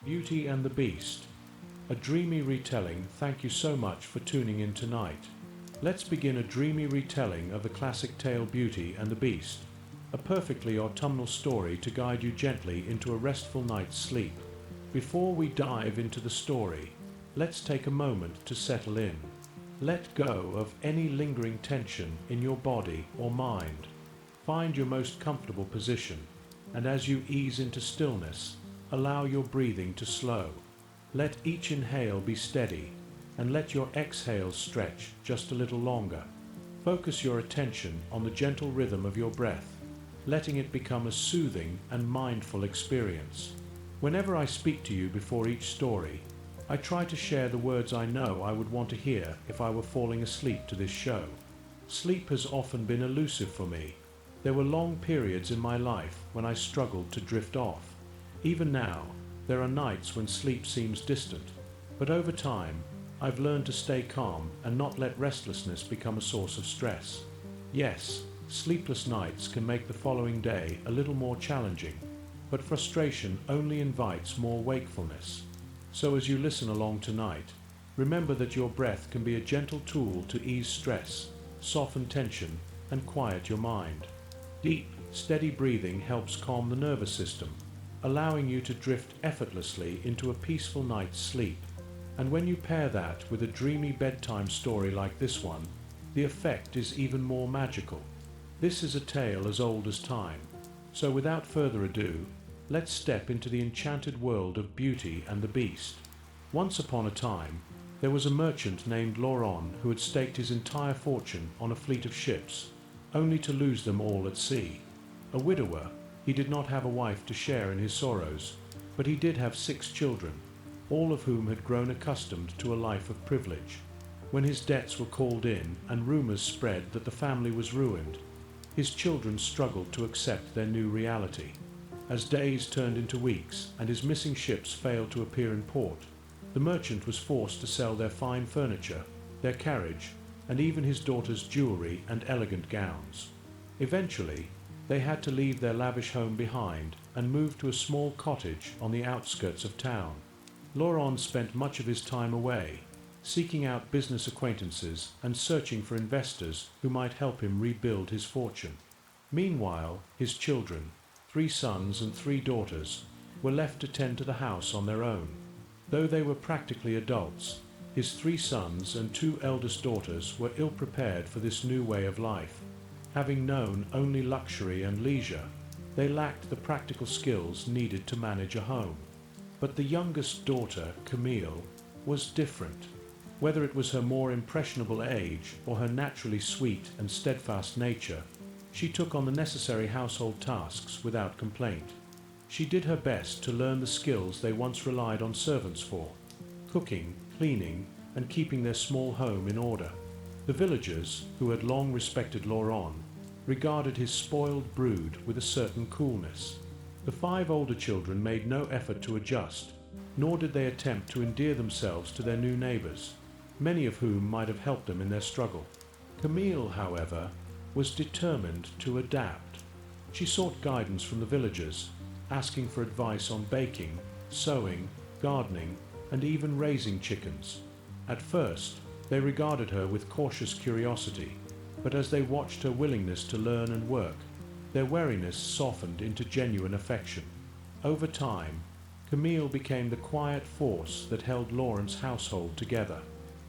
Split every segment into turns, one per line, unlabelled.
Beauty and the Beast, a dreamy retelling. Thank you so much for tuning in tonight. Let's begin a dreamy retelling of the classic tale Beauty and the Beast, a perfectly autumnal story to guide you gently into a restful night's sleep. Before we dive into the story, let's take a moment to settle in. Let go of any lingering tension in your body or mind. Find your most comfortable position, and as you ease into stillness, allow your breathing to slow. Let each inhale be steady, and let your exhales stretch just a little longer. Focus your attention on the gentle rhythm of your breath, letting it become a soothing and mindful experience. Whenever I speak to you before each story, I try to share the words I know I would want to hear if I were falling asleep to this show. Sleep has often been elusive for me. There were long periods in my life when I struggled to drift off. Even now, there are nights when sleep seems distant, but over time, I've learned to stay calm and not let restlessness become a source of stress. Yes, sleepless nights can make the following day a little more challenging, but frustration only invites more wakefulness. So as you listen along tonight, remember that your breath can be a gentle tool to ease stress, soften tension, and quiet your mind. Deep, steady breathing helps calm the nervous system, allowing you to drift effortlessly into a peaceful night's sleep. And when you pair that with a dreamy bedtime story like this one, the effect is even more magical. This is a tale as old as time. So without further ado, let's step into the enchanted world of Beauty and the Beast. Once upon a time, there was a merchant named Laurent who had staked his entire fortune on a fleet of ships, only to lose them all at sea. A widower, he did not have a wife to share in his sorrows, but he did have 6 children, all of whom had grown accustomed to a life of privilege. When his debts were called in and rumors spread that the family was ruined, his children struggled to accept their new reality. As days turned into weeks and his missing ships failed to appear in port, the merchant was forced to sell their fine furniture, their carriage, and even his daughter's jewelry and elegant gowns. Eventually, they had to leave their lavish home behind and move to a small cottage on the outskirts of town. Laurent spent much of his time away, seeking out business acquaintances and searching for investors who might help him rebuild his fortune. Meanwhile, his children, 3 sons and 3 daughters, were left to tend to the house on their own. Though they were practically adults, his 3 sons and 2 eldest daughters were ill-prepared for this new way of life. Having known only luxury and leisure, they lacked the practical skills needed to manage a home. But the youngest daughter, Camille, was different. Whether it was her more impressionable age or her naturally sweet and steadfast nature, she took on the necessary household tasks without complaint. She did her best to learn the skills they once relied on servants for: cooking, cleaning, and keeping their small home in order. The villagers, who had long respected Laurent, regarded his spoiled brood with a certain coolness. The 5 older children made no effort to adjust, nor did they attempt to endear themselves to their new neighbors, many of whom might have helped them in their struggle. Camille, however, was determined to adapt. She sought guidance from the villagers, asking for advice on baking, sewing, gardening, and even raising chickens. At first, they regarded her with cautious curiosity, but as they watched her willingness to learn and work, their wariness softened into genuine affection. Over time, Camille became the quiet force that held Laurent's household together.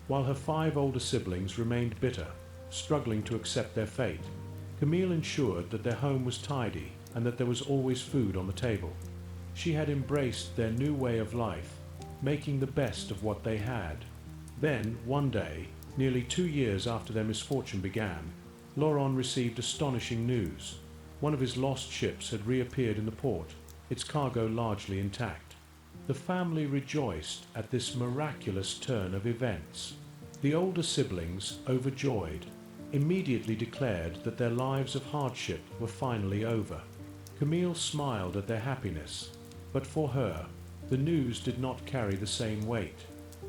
While her 5 older siblings remained bitter, struggling to accept their fate, Camille ensured that their home was tidy and that there was always food on the table. She had embraced their new way of life, making the best of what they had. Then, one day, nearly 2 years after their misfortune began, Laurent received astonishing news. One of his lost ships had reappeared in the port, its cargo largely intact. The family rejoiced at this miraculous turn of events. The older siblings, overjoyed, immediately declared that their lives of hardship were finally over. Camille smiled at their happiness, but for her, the news did not carry the same weight.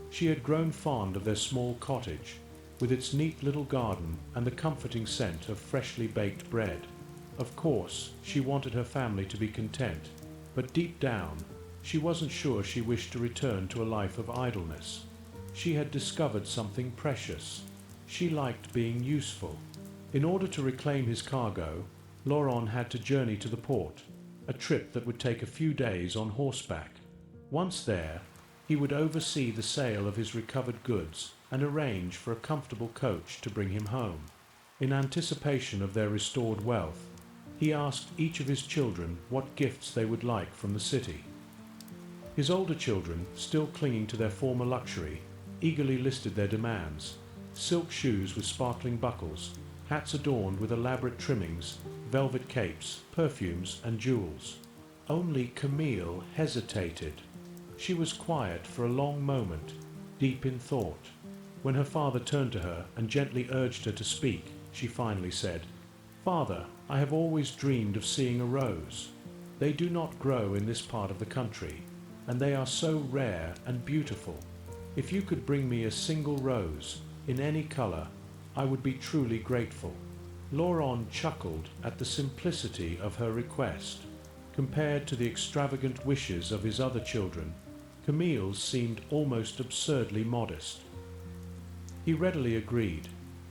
She had grown fond of their small cottage, with its neat little garden and the comforting scent of freshly baked bread. Of course, she wanted her family to be content, but deep down, She wasn't sure she wished to return to a life of idleness. She had discovered something precious. She liked being useful. In order to reclaim his cargo, Laurent had to journey to the port, a trip that would take a few days on horseback. Once there, he would oversee the sale of his recovered goods and arrange for a comfortable coach to bring him home. In anticipation of their restored wealth, he asked each of his children what gifts they would like from the city. His older children, still clinging to their former luxury, eagerly listed their demands: silk shoes with sparkling buckles, hats adorned with elaborate trimmings, velvet capes, perfumes, and jewels. Only Camille hesitated. She was quiet for a long moment, deep in thought. When her father turned to her and gently urged her to speak, she finally said, "Father, I have always dreamed of seeing a rose. They do not grow in this part of the country, and they are so rare and beautiful. If you could bring me a single rose, in any color, I would be truly grateful." Laurent chuckled at the simplicity of her request. Compared to the extravagant wishes of his other children, Camille's seemed almost absurdly modest. He readily agreed,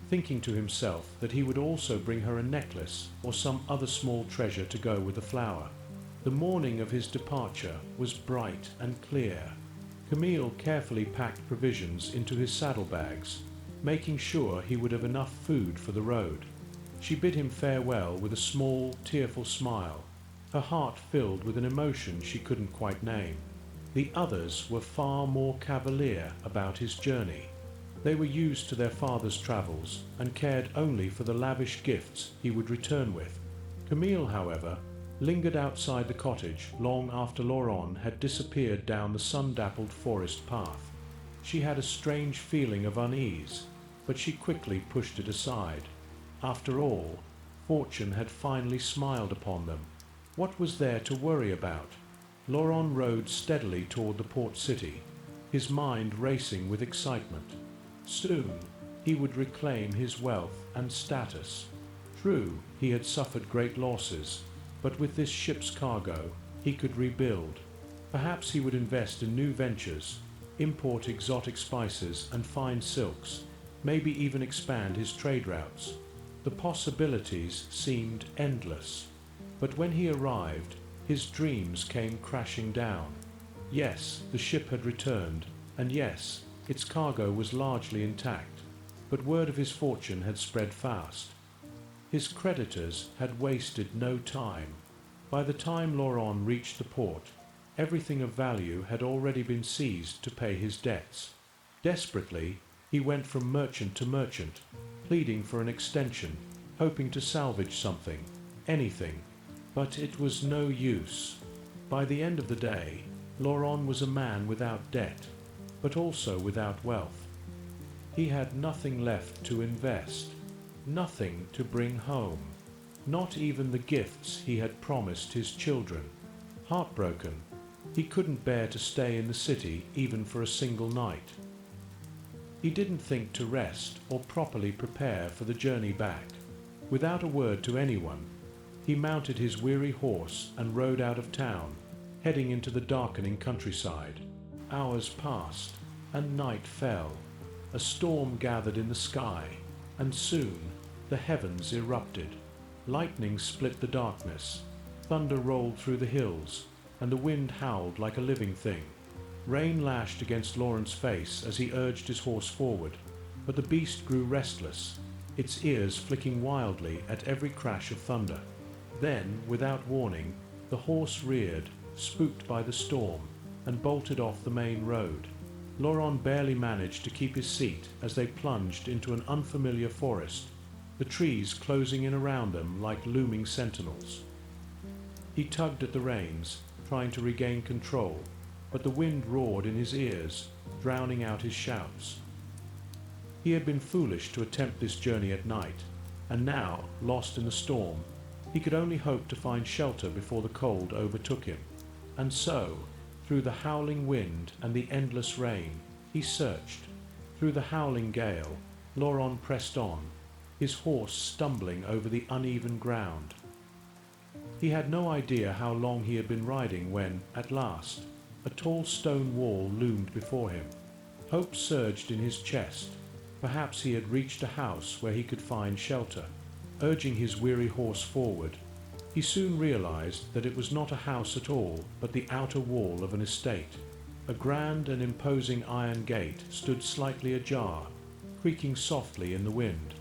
thinking to himself that he would also bring her a necklace or some other small treasure to go with the flower. The morning of his departure was bright and clear. Camille carefully packed provisions into his saddlebags, making sure he would have enough food for the road. She bid him farewell with a small, tearful smile, her heart filled with an emotion she couldn't quite name. The others were far more cavalier about his journey. They were used to their father's travels and cared only for the lavish gifts he would return with. Camille, however, lingered outside the cottage long after Laurent had disappeared down the sun-dappled forest path. She had a strange feeling of unease, but she quickly pushed it aside. After all, fortune had finally smiled upon them. What was there to worry about? Laurent rode steadily toward the port city, his mind racing with excitement. Soon, he would reclaim his wealth and status. True, he had suffered great losses, but with this ship's cargo, he could rebuild. Perhaps he would invest in new ventures, import exotic spices and fine silks, maybe even expand his trade routes. The possibilities seemed endless. But when he arrived, his dreams came crashing down. Yes, the ship had returned, and yes, its cargo was largely intact, but word of his fortune had spread fast. His creditors had wasted no time. By the time Laurent reached the port, everything of value had already been seized to pay his debts. Desperately, he went from merchant to merchant, pleading for an extension, hoping to salvage something, anything. But it was no use. By the end of the day, Laurent was a man without debt, but also without wealth. He had nothing left to invest, nothing to bring home, not even the gifts he had promised his children. Heartbroken, he couldn't bear to stay in the city even for a single night. He didn't think to rest or properly prepare for the journey back. Without a word to anyone, he mounted his weary horse and rode out of town, heading into the darkening countryside. Hours passed, and night fell. A storm gathered in the sky, and soon the heavens erupted. Lightning split the darkness, thunder rolled through the hills, and the wind howled like a living thing. Rain lashed against Laurent's face as he urged his horse forward, but the beast grew restless, its ears flicking wildly at every crash of thunder. Then, without warning, the horse reared, spooked by the storm, and bolted off the main road. Laurent barely managed to keep his seat as they plunged into an unfamiliar forest, the trees closing in around them like looming sentinels. He tugged at the reins, trying to regain control, but the wind roared in his ears, drowning out his shouts. He had been foolish to attempt this journey at night, and now, lost in the storm, he could only hope to find shelter before the cold overtook him. And so, through the howling wind and the endless rain, he searched. Through the howling gale, Laurent pressed on, his horse stumbling over the uneven ground. He had no idea how long he had been riding when, at last, A tall stone wall loomed before him. Hope surged in his chest. Perhaps he had reached a house where he could find shelter. Urging his weary horse forward, he soon realized that it was not a house at all, but the outer wall of an estate. A grand and imposing iron gate stood slightly ajar, creaking softly in the wind.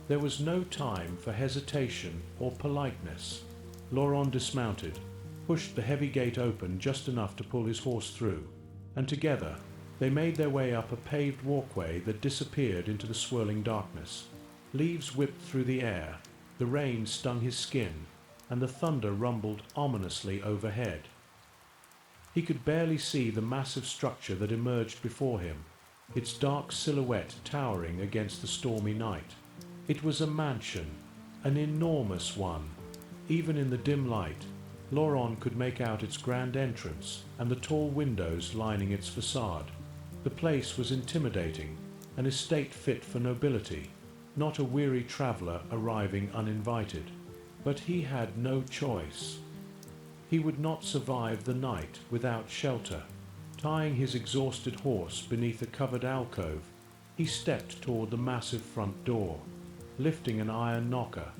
There was no time for hesitation or politeness. Laurent dismounted, pushed the heavy gate open just enough to pull his horse through, and together they made their way up a paved walkway that disappeared into the swirling darkness. Leaves whipped through the air, the rain stung his skin, and the thunder rumbled ominously overhead. He could barely see the massive structure that emerged before him, its dark silhouette towering against the stormy night. It was a mansion, an enormous one. Even in the dim light, Laurent could make out its grand entrance and the tall windows lining its facade. The place was intimidating, an estate fit for nobility, not a weary traveller arriving uninvited. But he had no choice. He would not survive the night without shelter. Tying his exhausted horse beneath a covered alcove, he stepped toward the massive front door. Lifting an iron knocker,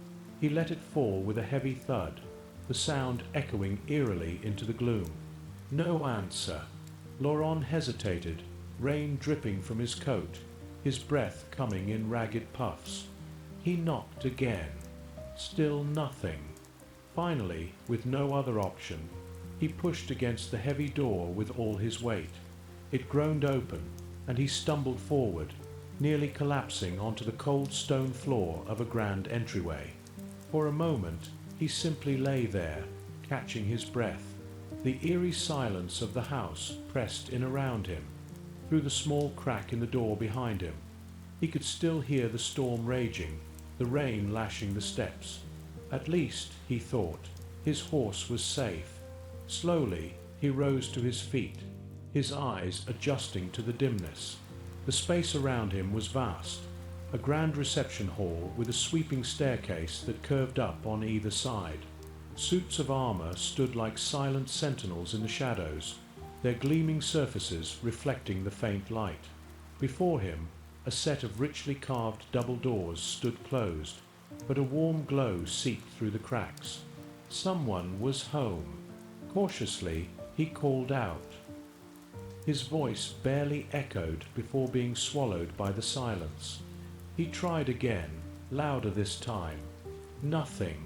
he let it fall with a heavy thud, the sound echoing eerily into the gloom. No answer. Laurent hesitated, rain dripping from his coat, his breath coming in ragged puffs. He knocked again. Still nothing. Finally, with no other option, he pushed against the heavy door with all his weight. It groaned open, and he stumbled forward, nearly collapsing onto the cold stone floor of a grand entryway. For a moment, he simply lay there, catching his breath. The eerie silence of the house pressed in around him. Through the small crack in the door behind him, he could still hear the storm raging, the rain lashing the steps. At least, he thought, his horse was safe. Slowly, he rose to his feet, his eyes adjusting to the dimness. The space around him was vast, a grand reception hall with a sweeping staircase that curved up on either side. Suits of armor stood like silent sentinels in the shadows, their gleaming surfaces reflecting the faint light. Before him, a set of richly carved double doors stood closed, but a warm glow seeped through the cracks. Someone was home. Cautiously, he called out. His voice barely echoed before being swallowed by the silence. He tried again, louder this time. Nothing.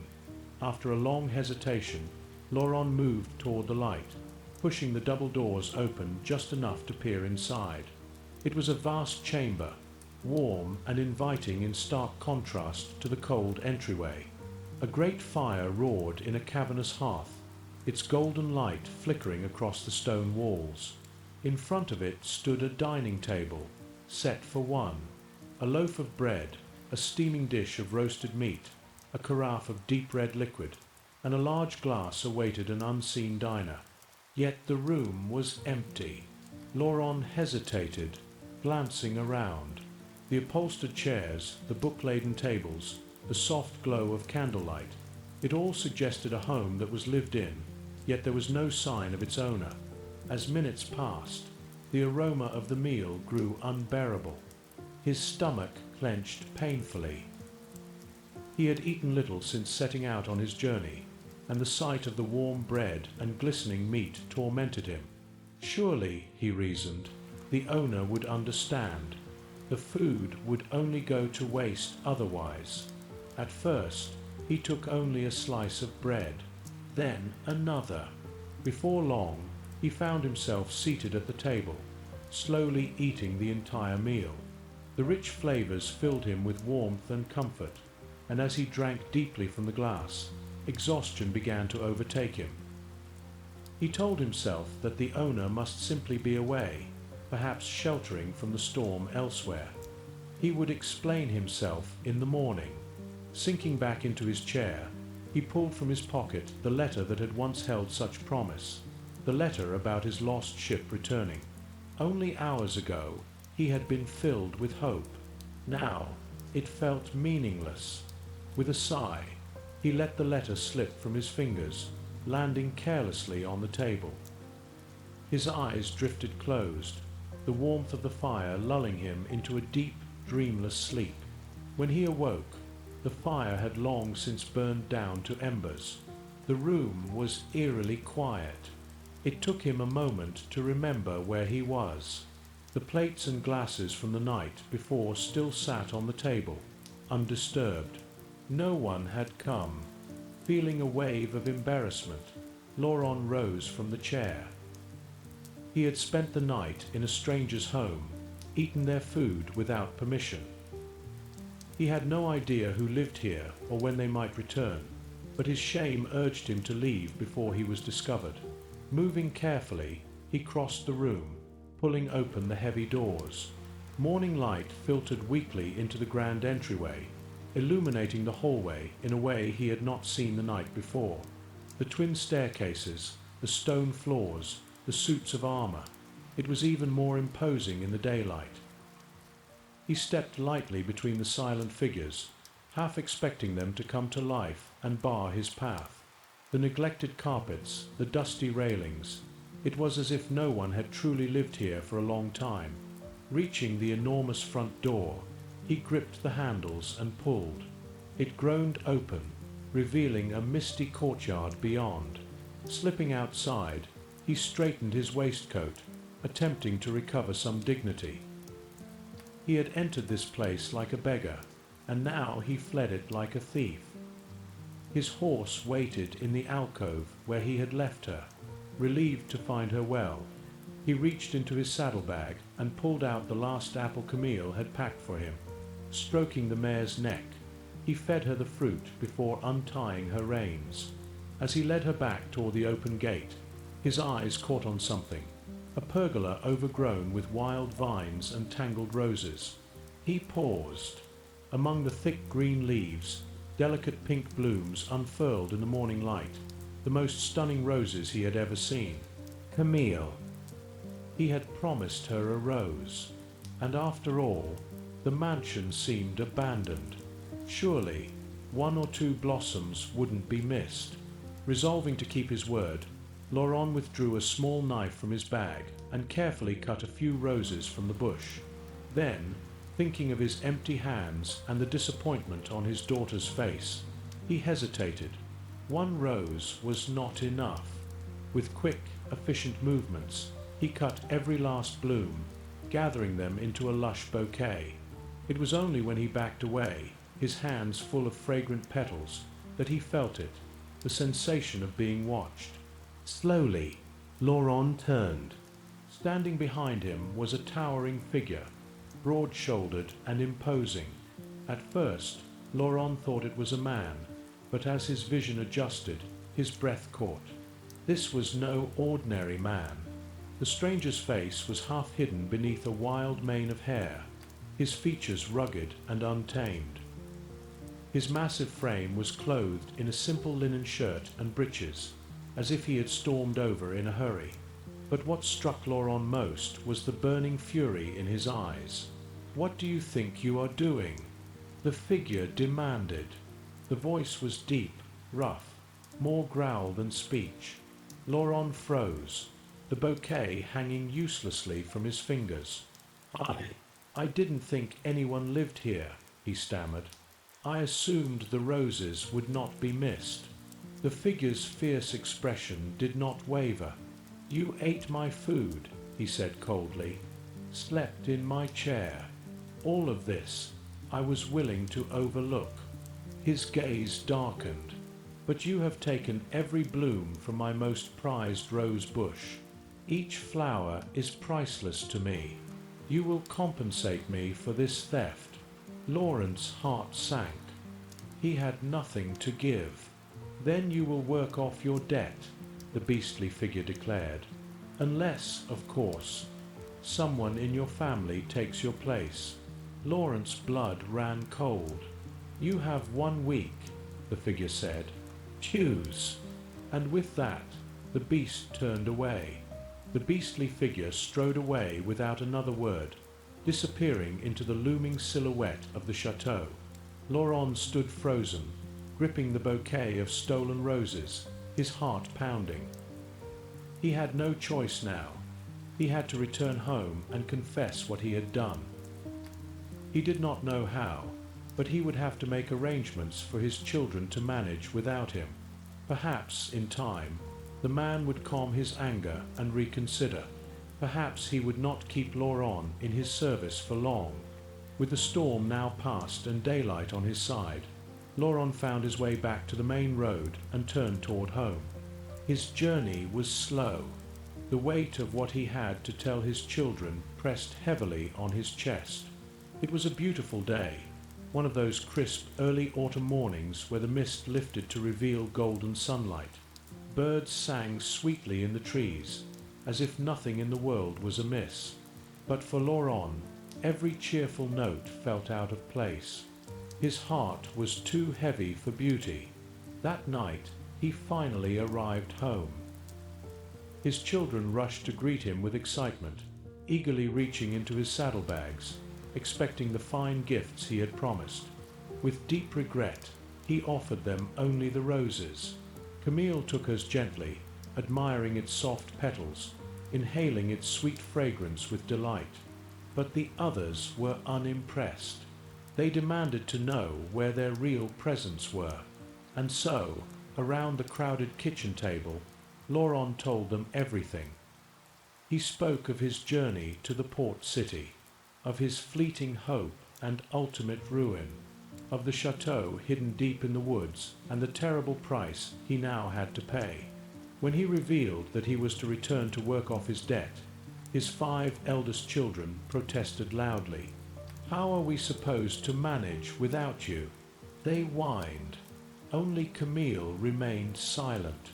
After a long hesitation, Laurent moved toward the light, pushing the double doors open just enough to peer inside. It was a vast chamber, warm and inviting in stark contrast to the cold entryway. A great fire roared in a cavernous hearth, its golden light flickering across the stone walls. In front of it stood a dining table, set for one. A loaf of bread, a steaming dish of roasted meat, a carafe of deep red liquid, and a large glass awaited an unseen diner. Yet the room was empty. Laurent hesitated, glancing around. The upholstered chairs, the book-laden tables, the soft glow of candlelight, it all suggested a home that was lived in, yet there was no sign of its owner. As minutes passed, the aroma of the meal grew unbearable. His stomach clenched painfully. He had eaten little since setting out on his journey, and the sight of the warm bread and glistening meat tormented him. Surely, he reasoned, the owner would understand. The food would only go to waste otherwise. At first, he took only a slice of bread, then another. Before long, he found himself seated at the table, slowly eating the entire meal. The rich flavors filled him with warmth and comfort, and as he drank deeply from the glass, exhaustion began to overtake him. He told himself that the owner must simply be away, perhaps sheltering from the storm elsewhere. He would explain himself in the morning. Sinking back into his chair, he pulled from his pocket the letter that had once held such promise, the letter about his lost ship returning. Only hours ago, he had been filled with hope. Now, it felt meaningless. With a sigh, he let the letter slip from his fingers, landing carelessly on the table. His eyes drifted closed, the warmth of the fire lulling him into a deep, dreamless sleep. When he awoke, the fire had long since burned down to embers. The room was eerily quiet. It took him a moment to remember where he was. The plates and glasses from the night before still sat on the table, undisturbed. No one had come. Feeling a wave of embarrassment, Laurent rose from the chair. He had spent the night in a stranger's home, eaten their food without permission. He had no idea who lived here or when they might return, but his shame urged him to leave before he was discovered. Moving carefully, he crossed the room, pulling open the heavy doors. Morning light filtered weakly into the grand entryway, illuminating the hallway in a way he had not seen the night before. The twin staircases, the stone floors, the suits of armor. It was even more imposing in the daylight. He stepped lightly between the silent figures, half expecting them to come to life and bar his path. The neglected carpets, the dusty railings. It was as if no one had truly lived here for a long time. Reaching the enormous front door, he gripped the handles and pulled. It groaned open, revealing a misty courtyard beyond. Slipping outside, he straightened his waistcoat, attempting to recover some dignity. He had entered this place like a beggar, and now he fled it like a thief. His horse waited in the alcove where he had left her, relieved to find her well. He reached into his saddlebag and pulled out the last apple Camille had packed for him. Stroking the mare's neck, he fed her the fruit before untying her reins. As he led her back toward the open gate, his eyes caught on something, a pergola overgrown with wild vines and tangled roses. He paused. Among the thick green leaves, delicate pink blooms unfurled in the morning light, the most stunning roses he had ever seen. Camille. He had promised her a rose, and after all, the mansion seemed abandoned. Surely, one or two blossoms wouldn't be missed. Resolving to keep his word, Laurent withdrew a small knife from his bag and carefully cut a few roses from the bush. Then, thinking of his empty hands and the disappointment on his daughter's face, he hesitated. One rose was not enough. With quick, efficient movements, he cut every last bloom, gathering them into a lush bouquet. It was only when he backed away, his hands full of fragrant petals, that he felt it, the sensation of being watched. Slowly, Laurent turned. Standing behind him was a towering figure, broad-shouldered and imposing. At first, Laurent thought it was a man, but as his vision adjusted, his breath caught. This was no ordinary man. The stranger's face was half hidden beneath a wild mane of hair, his features rugged and untamed. His massive frame was clothed in a simple linen shirt and breeches, as if he had stormed over in a hurry. But what struck Laurent most was the burning fury in his eyes. "What do you think you are doing?" the figure demanded. The voice was deep, rough, more growl than speech. Laurent froze, the bouquet hanging uselessly from his fingers. I didn't think anyone lived here," he stammered. "I assumed the roses would not be missed." The figure's fierce expression did not waver. "You ate my food," he said coldly, "slept in my chair. All of this I was willing to overlook." His gaze darkened. "But you have taken every bloom from my most prized rose bush. Each flower is priceless to me. You will compensate me for this theft." Laurent's heart sank. He had nothing to give. "Then you will work off your debt," the beastly figure declared. "Unless, of course, someone in your family takes your place." Laurent's blood ran cold. "You have 1 week," the figure said. "Choose." And with that, the beast turned away. The beastly figure strode away without another word, disappearing into the looming silhouette of the château. Laurent stood frozen, gripping the bouquet of stolen roses, his heart pounding. He had no choice now. He had to return home and confess what he had done. He did not know how, but he would have to make arrangements for his children to manage without him. Perhaps, in time, the man would calm his anger and reconsider. Perhaps he would not keep Laurent in his service for long. With the storm now past and daylight on his side, Laurent found his way back to the main road and turned toward home. His journey was slow. The weight of what he had to tell his children pressed heavily on his chest. It was a beautiful day, one of those crisp early autumn mornings where the mist lifted to reveal golden sunlight. Birds sang sweetly in the trees, as if nothing in the world was amiss. But for Laurent, every cheerful note felt out of place. His heart was too heavy for beauty. That night, he finally arrived home. His children rushed to greet him with excitement, eagerly reaching into his saddlebags, expecting the fine gifts he had promised. With deep regret, he offered them only the roses. Camille took hers gently, admiring its soft petals, inhaling its sweet fragrance with delight. But the others were unimpressed. They demanded to know where their real presents were, and so, around the crowded kitchen table, Laurent told them everything. He spoke of his journey to the port city, of his fleeting hope and ultimate ruin, of the château hidden deep in the woods and the terrible price he now had to pay. When he revealed that he was to return to work off his debt, his 5 eldest children protested loudly. "How are we supposed to manage without you?" They whined. Only Camille remained silent.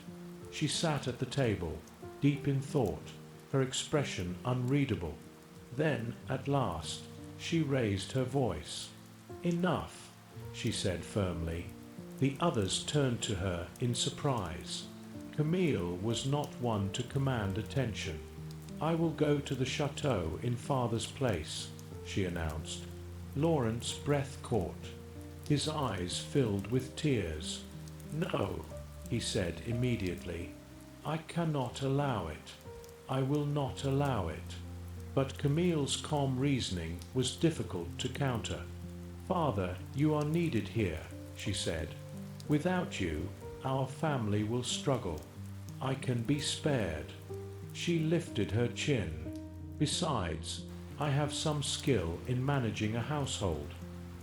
She sat at the table, deep in thought, her expression unreadable. Then, at last, she raised her voice. "Enough," she said firmly. The others turned to her in surprise. Camille was not one to command attention. "I will go to the château in father's place," she announced. Laurent's breath caught. His eyes filled with tears. "No," he said immediately. "I cannot allow it. I will not allow it." But Camille's calm reasoning was difficult to counter. "Father, you are needed here," she said. "Without you, our family will struggle. I can be spared." She lifted her chin. "Besides, I have some skill in managing a household.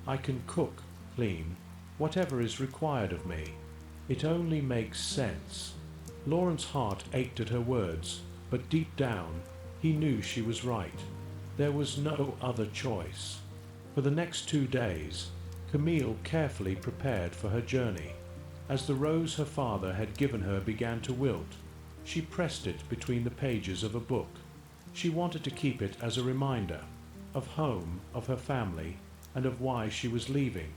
I can cook, clean, whatever is required of me. It only makes sense." Laurent's heart ached at her words, but deep down, he knew she was right. There was no other choice. For the next 2 days, Camille carefully prepared for her journey. As the rose her father had given her began to wilt, she pressed it between the pages of a book. She wanted to keep it as a reminder of home, of her family, and of why she was leaving.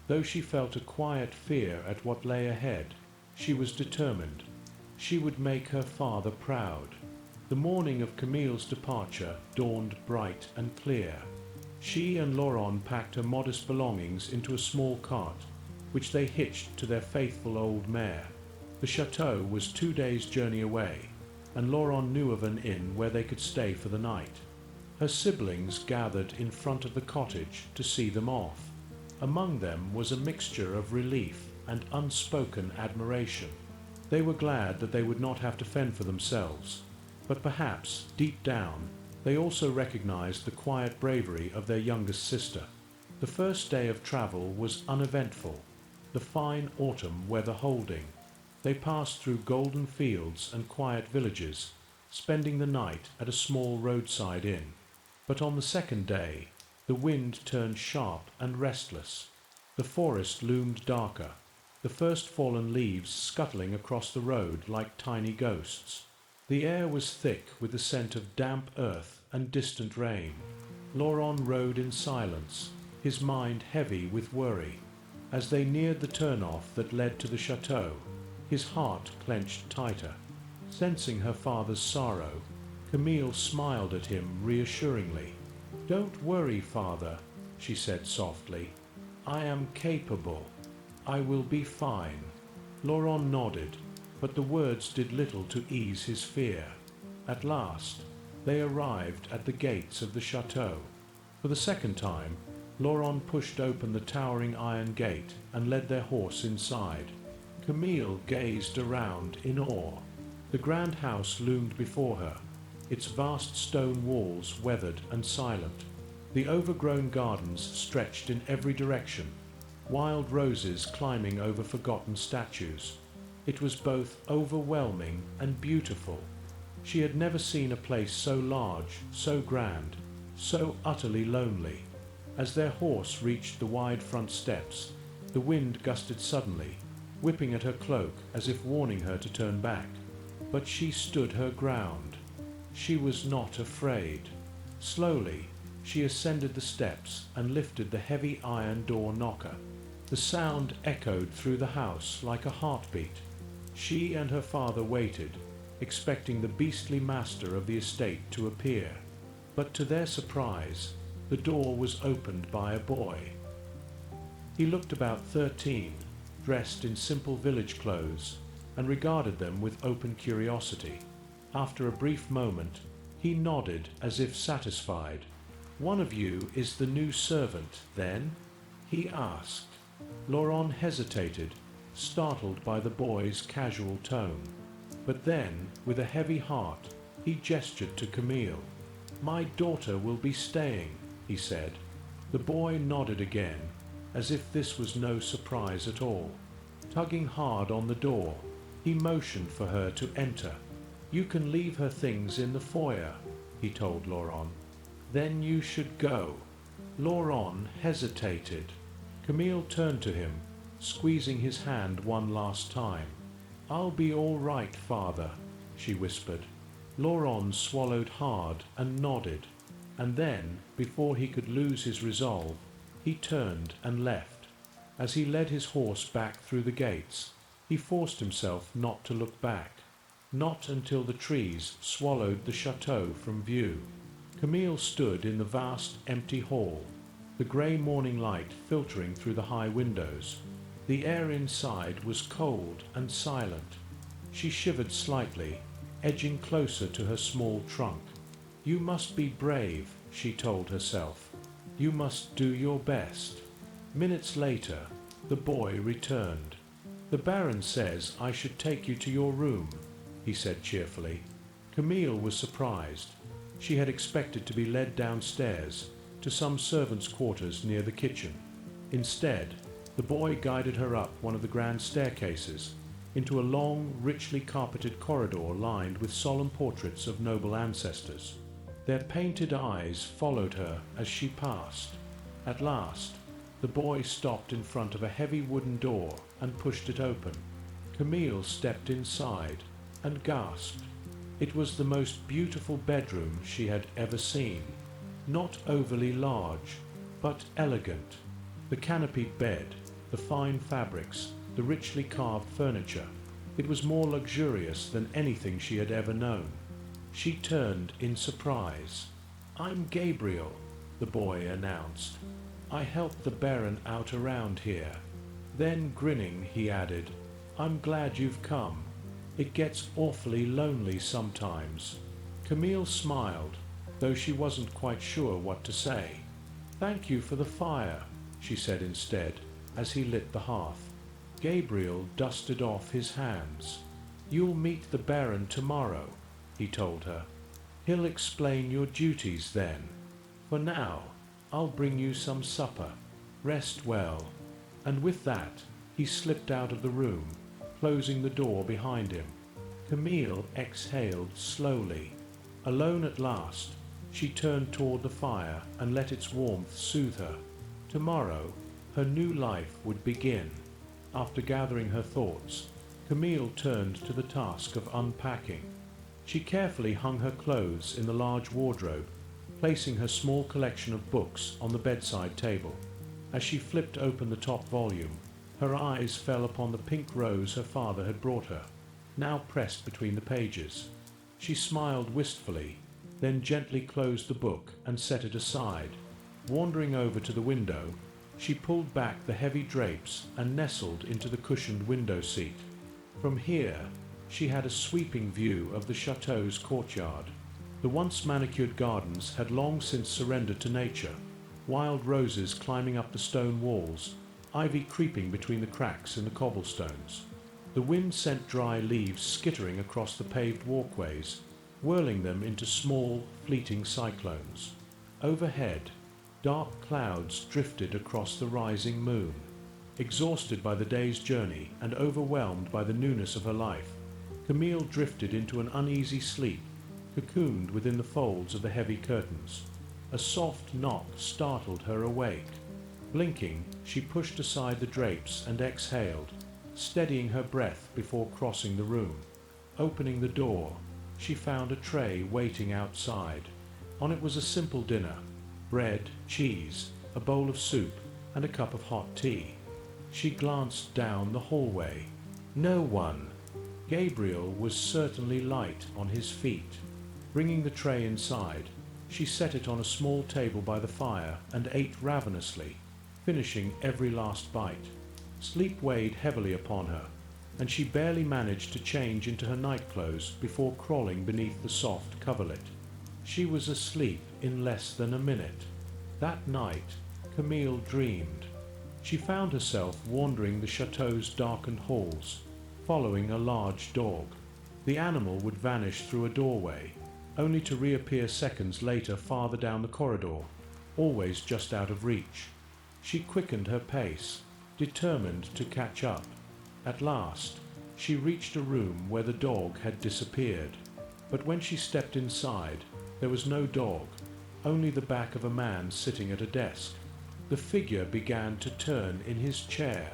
Though she felt a quiet fear at what lay ahead, she was determined. She would make her father proud. The morning of Camille's departure dawned bright and clear. She and Laurent packed her modest belongings into a small cart, which they hitched to their faithful old mare. The château was 2 days' journey away, and Laurent knew of an inn where they could stay for the night. Her siblings gathered in front of the cottage to see them off. Among them was a mixture of relief and unspoken admiration. They were glad that they would not have to fend for themselves, but perhaps, deep down, they also recognized the quiet bravery of their youngest sister. The first day of travel was uneventful, the fine autumn weather holding. They passed through golden fields and quiet villages, spending the night at a small roadside inn. But on the second day, the wind turned sharp and restless. The forest loomed darker, the first fallen leaves scuttling across the road like tiny ghosts. The air was thick with the scent of damp earth and distant rain. Laurent rode in silence, his mind heavy with worry. As they neared the turnoff that led to the château, his heart clenched tighter. Sensing her father's sorrow, Camille smiled at him reassuringly. "Don't worry, father," she said softly. "I am capable. I will be fine." Laurent nodded, but the words did little to ease his fear. At last, They arrived at the gates of the château. For the second time, Laurent pushed open the towering iron gate and led their horse inside. Camille gazed around in awe. The grand house loomed before her, its vast stone walls weathered and silent. The overgrown gardens stretched in every direction, wild roses climbing over forgotten statues. It was both overwhelming and beautiful. She had never seen a place so large, so grand, so utterly lonely. As their horse reached the wide front steps, the wind gusted suddenly, whipping at her cloak as if warning her to turn back. But she stood her ground. She was not afraid. Slowly, she ascended the steps and lifted the heavy iron door knocker. The sound echoed through the house like a heartbeat. She and her father waited, expecting the beastly master of the estate to appear. But to their surprise, the door was opened by a boy. He looked about 13, dressed in simple village clothes, and regarded them with open curiosity. After a brief moment, he nodded as if satisfied. "One of you is the new servant, then?" he asked. Laurent hesitated, startled by the boy's casual tone. But then, with a heavy heart, he gestured to Camille. "My daughter will be staying," he said. The boy nodded again, as if this was no surprise at all. Tugging hard on the door, he motioned for her to enter. "You can leave her things in the foyer," he told Laurent. "Then you should go." Laurent hesitated. Camille turned to him, squeezing his hand one last time. "I'll be all right, father," she whispered. Laurent swallowed hard and nodded, and then, before he could lose his resolve, he turned and left. As he led his horse back through the gates, he forced himself not to look back, not until the trees swallowed the château from view. Camille stood in the vast empty hall, the grey morning light filtering through the high windows. The air inside was cold and silent. She shivered slightly, edging closer to her small trunk. "You must be brave," she told herself. "You must do your best." Minutes later, the boy returned. "The Baron says I should take you to your room," he said cheerfully. Camille was surprised. She had expected to be led downstairs to some servants' quarters near the kitchen. Instead, the boy guided her up one of the grand staircases, into a long, richly carpeted corridor lined with solemn portraits of noble ancestors. Their painted eyes followed her as she passed. At last, the boy stopped in front of a heavy wooden door and pushed it open. Camille stepped inside and gasped. It was the most beautiful bedroom she had ever seen. Not overly large, but elegant. The canopied bed, the fine fabrics, the richly carved furniture. It was more luxurious than anything she had ever known. She turned in surprise. "I'm Gabriel," the boy announced. "I helped the Baron out around here." Then, grinning, he added, "I'm glad you've come. It gets awfully lonely sometimes." Camille smiled, though she wasn't quite sure what to say. "Thank you for the fire," she said instead, as he lit the hearth. Gabriel dusted off his hands. "You'll meet the Baron tomorrow," he told her. "He'll explain your duties then. For now, I'll bring you some supper. Rest well." And with that, he slipped out of the room, closing the door behind him. Camille exhaled slowly. Alone at last, she turned toward the fire and let its warmth soothe her. Tomorrow, her new life would begin. After gathering her thoughts, Camille turned to the task of unpacking. She carefully hung her clothes in the large wardrobe, placing her small collection of books on the bedside table. As she flipped open the top volume, her eyes fell upon the pink rose her father had brought her, now pressed between the pages. She smiled wistfully, then gently closed the book and set it aside. Wandering over to the window, she pulled back the heavy drapes and nestled into the cushioned window seat. From here, she had a sweeping view of the château's courtyard. The once manicured gardens had long since surrendered to nature, wild roses climbing up the stone walls, ivy creeping between the cracks in the cobblestones. The wind sent dry leaves skittering across the paved walkways, whirling them into small, fleeting cyclones. Overhead, dark clouds drifted across the rising moon. Exhausted by the day's journey and overwhelmed by the newness of her life, Camille drifted into an uneasy sleep, cocooned within the folds of the heavy curtains. A soft knock startled her awake. Blinking, she pushed aside the drapes and exhaled, steadying her breath before crossing the room. Opening the door, she found a tray waiting outside. On it was a simple dinner: bread, cheese, a bowl of soup, and a cup of hot tea. She glanced down the hallway. No one. Gabriel was certainly light on his feet. Bringing the tray inside, she set it on a small table by the fire and ate ravenously, finishing every last bite. Sleep weighed heavily upon her, and she barely managed to change into her nightclothes before crawling beneath the soft coverlet. She was asleep in less than a minute. That night, Camille dreamed. She found herself wandering the château's darkened halls, following a large dog. The animal would vanish through a doorway, only to reappear seconds later farther down the corridor, always just out of reach. She quickened her pace, determined to catch up. At last, she reached a room where the dog had disappeared. But when she stepped inside, there was no dog, only the back of a man sitting at a desk. The figure began to turn in his chair,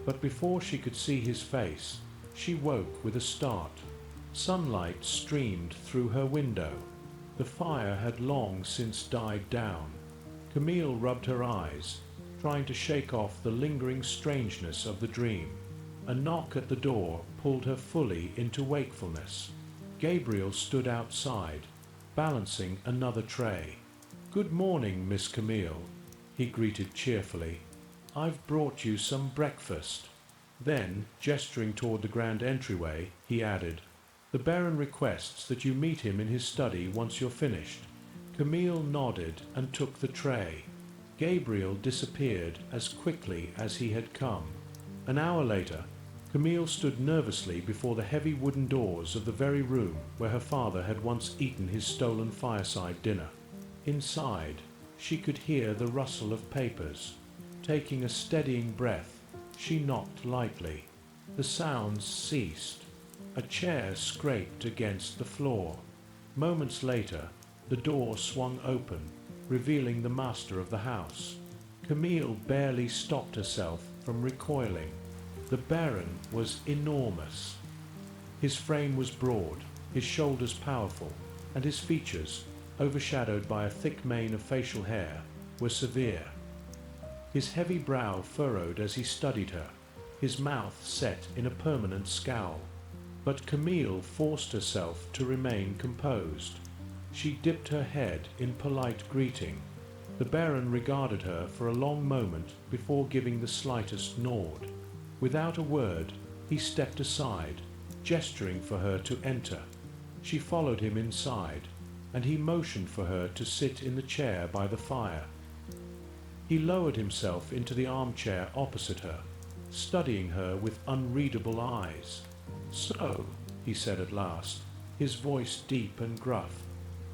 but before she could see his face, she woke with a start. Sunlight streamed through her window. The fire had long since died down. Camille rubbed her eyes, trying to shake off the lingering strangeness of the dream. A knock at the door pulled her fully into wakefulness. Gabriel stood outside, balancing another tray. "Good morning, Miss Camille," he greeted cheerfully. "I've brought you some breakfast." Then, gesturing toward the grand entryway, he added, "The Baron requests that you meet him in his study once you're finished." Camille nodded and took the tray. Gabriel disappeared as quickly as he had come. An hour later, Camille stood nervously before the heavy wooden doors of the very room where her father had once eaten his stolen fireside dinner. Inside, she could hear the rustle of papers. Taking a steadying breath, she knocked lightly. The sounds ceased. A chair scraped against the floor. Moments later, the door swung open, revealing the master of the house. Camille barely stopped herself from recoiling. The Baron was enormous. His frame was broad, his shoulders powerful, and his features, overshadowed by a thick mane of facial hair, were severe. His heavy brow furrowed as he studied her, his mouth set in a permanent scowl. But Camille forced herself to remain composed. She dipped her head in polite greeting. The Baron regarded her for a long moment before giving the slightest nod. Without a word, he stepped aside, gesturing for her to enter. She followed him inside, and he motioned for her to sit in the chair by the fire. He lowered himself into the armchair opposite her, studying her with unreadable eyes. "So," he said at last, his voice deep and gruff,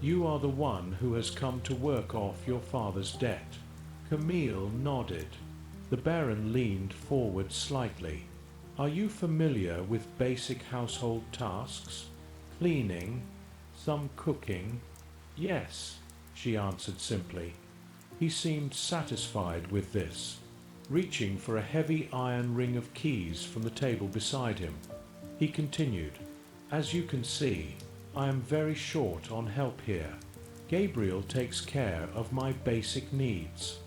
"you are the one who has come to work off your father's debt." Camille nodded. The Baron leaned forward slightly. "Are you familiar with basic household tasks? Cleaning? Some cooking?" "Yes," she answered simply. He seemed satisfied with this, reaching for a heavy iron ring of keys from the table beside him. He continued, "As you can see, I am very short on help here. Gabriel takes care of my basic needs.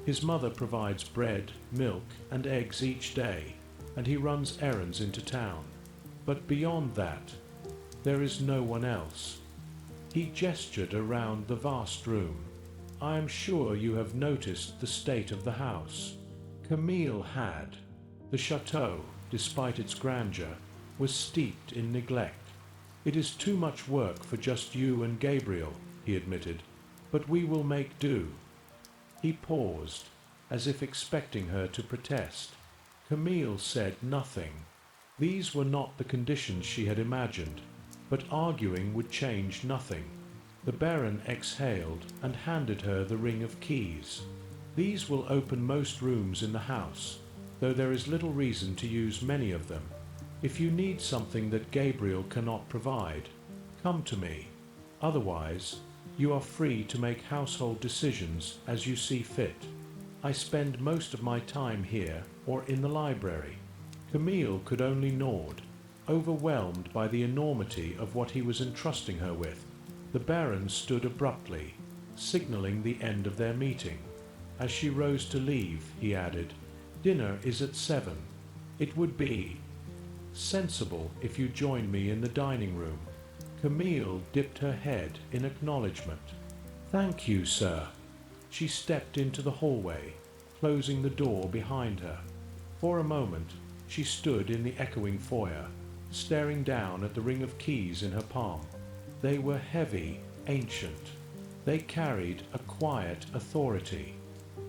His mother provides bread, milk, and eggs each day, and he runs errands into town. But beyond that, there is no one else." He gestured around the vast room. "I am sure you have noticed the state of the house." Camille had. The château, despite its grandeur, was steeped in neglect. "It is too much work for just you and Gabriel," he admitted, "but we will make do." He paused, as if expecting her to protest. Camille said nothing. These were not the conditions she had imagined, but arguing would change nothing. The Baron exhaled and handed her the ring of keys. "These will open most rooms in the house, though there is little reason to use many of them. If you need something that Gabriel cannot provide, come to me. Otherwise, you are free to make household decisions as you see fit. I spend most of my time here or in the library." Camille could only nod, overwhelmed by the enormity of what he was entrusting her with. The Baron stood abruptly, signalling the end of their meeting. As she rose to leave, he added, "Dinner is at 7. It would be sensible if you joined me in the dining room." Camille dipped her head in acknowledgement. "Thank you, sir." She stepped into the hallway, closing the door behind her. For a moment, she stood in the echoing foyer, staring down at the ring of keys in her palm. They were heavy, ancient. They carried a quiet authority.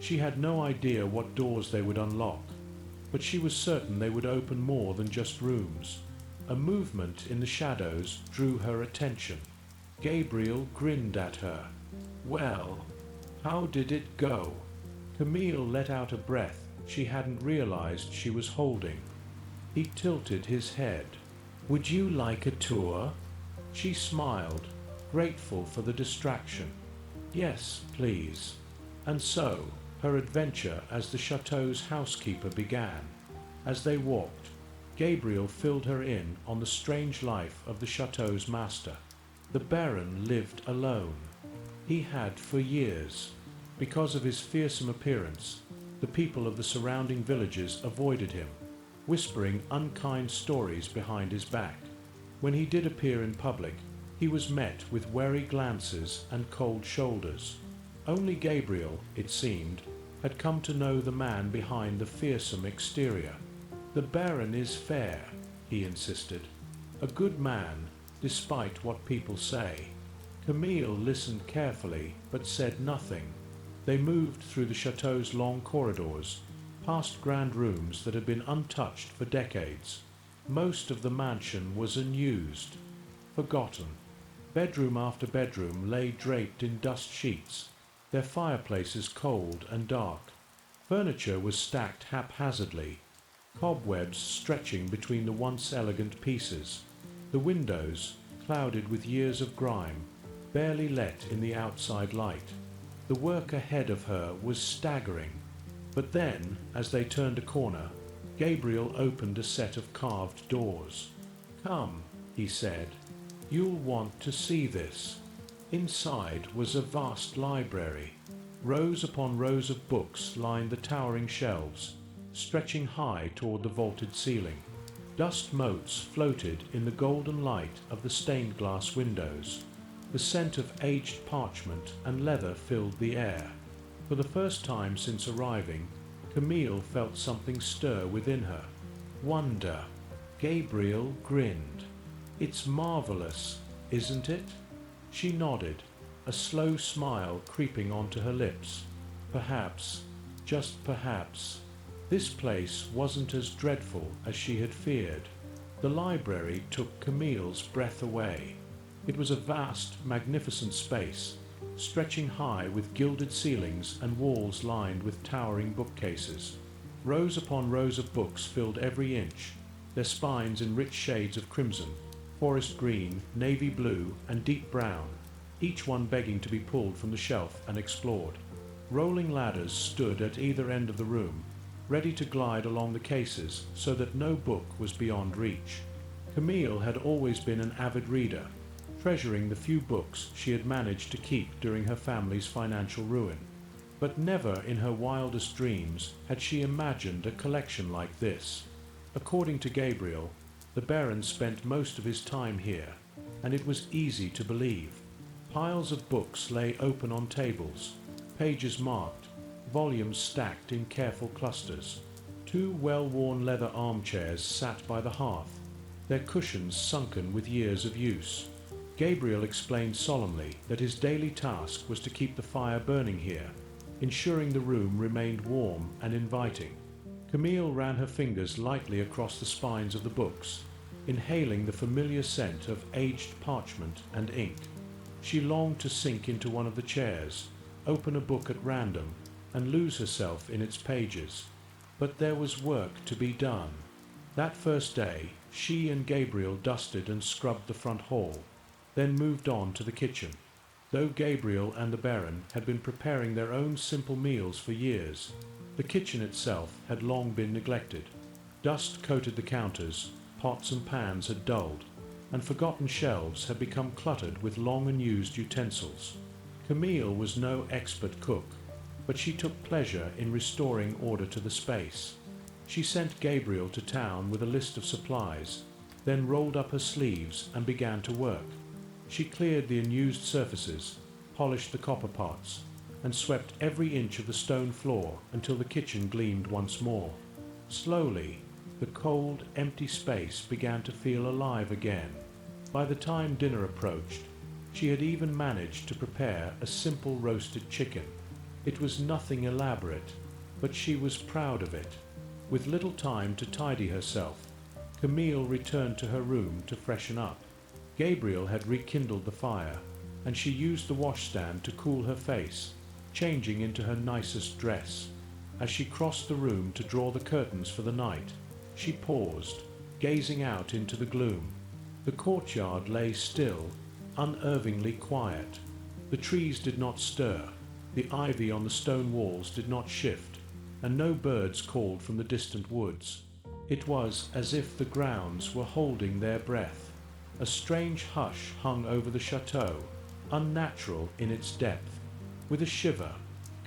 She had no idea what doors they would unlock, but she was certain they would open more than just rooms. A movement in the shadows drew her attention. Gabriel grinned at her. "Well, how did it go?" Camille let out a breath she hadn't realized she was holding. He tilted his head. "Would you like a tour?" She smiled, grateful for the distraction. "Yes, please." And so, her adventure as the château's housekeeper began. As they walked, Gabriel filled her in on the strange life of the château's master. The Baron lived alone. He had for years. Because of his fearsome appearance, the people of the surrounding villages avoided him, whispering unkind stories behind his back. When he did appear in public, he was met with wary glances and cold shoulders. Only Gabriel, it seemed, had come to know the man behind the fearsome exterior. "The Baron is fair," he insisted. "A good man, despite what people say." Camille listened carefully, but said nothing. They moved through the château's long corridors, past grand rooms that had been untouched for decades. Most of the mansion was unused, forgotten. Bedroom after bedroom lay draped in dust sheets, their fireplaces cold and dark. Furniture was stacked haphazardly, cobwebs stretching between the once elegant pieces. The windows, clouded with years of grime, barely let in the outside light. The work ahead of her was staggering. But then, as they turned a corner, Gabriel opened a set of carved doors. "Come," he said, "you'll want to see this." Inside was a vast library. Rows upon rows of books lined the towering shelves, stretching high toward the vaulted ceiling. Dust motes floated in the golden light of the stained glass windows. The scent of aged parchment and leather filled the air. For the first time since arriving, Camille felt something stir within her. Wonder. Gabriel grinned. "It's marvelous, isn't it?" She nodded, a slow smile creeping onto her lips. Perhaps, just perhaps, this place wasn't as dreadful as she had feared. The library took Camille's breath away. It was a vast, magnificent space, stretching high with gilded ceilings and walls lined with towering bookcases. Rows upon rows of books filled every inch, their spines in rich shades of crimson, forest green, navy blue, and deep brown, each one begging to be pulled from the shelf and explored. Rolling ladders stood at either end of the room, ready to glide along the cases so that no book was beyond reach. Camille had always been an avid reader, treasuring the few books she had managed to keep during her family's financial ruin. But never in her wildest dreams had she imagined a collection like this. According to Gabriel, the Baron spent most of his time here, and it was easy to believe. Piles of books lay open on tables, pages marked, volumes stacked in careful clusters. Two well-worn leather armchairs sat by the hearth, their cushions sunken with years of use. Gabriel explained solemnly that his daily task was to keep the fire burning here, ensuring the room remained warm and inviting. Camille ran her fingers lightly across the spines of the books, inhaling the familiar scent of aged parchment and ink. She longed to sink into one of the chairs, open a book at random, and lose herself in its pages. But there was work to be done. That first day, she and Gabriel dusted and scrubbed the front hall, then moved on to the kitchen. Though Gabriel and the Baron had been preparing their own simple meals for years, the kitchen itself had long been neglected. Dust coated the counters, pots and pans had dulled, and forgotten shelves had become cluttered with long unused utensils. Camille was no expert cook, but she took pleasure in restoring order to the space. She sent Gabriel to town with a list of supplies, then rolled up her sleeves and began to work. She cleared the unused surfaces, polished the copper pots, and swept every inch of the stone floor until the kitchen gleamed once more. Slowly, the cold, empty space began to feel alive again. By the time dinner approached, she had even managed to prepare a simple roasted chicken. It was nothing elaborate, but she was proud of it. With little time to tidy herself, Camille returned to her room to freshen up. Gabriel had rekindled the fire, and she used the washstand to cool her face, changing into her nicest dress. As she crossed the room to draw the curtains for the night, she paused, gazing out into the gloom. The courtyard lay still, unervingly quiet. The trees did not stir, the ivy on the stone walls did not shift, and no birds called from the distant woods. It was as if the grounds were holding their breath. A strange hush hung over the château, unnatural in its depth. With a shiver,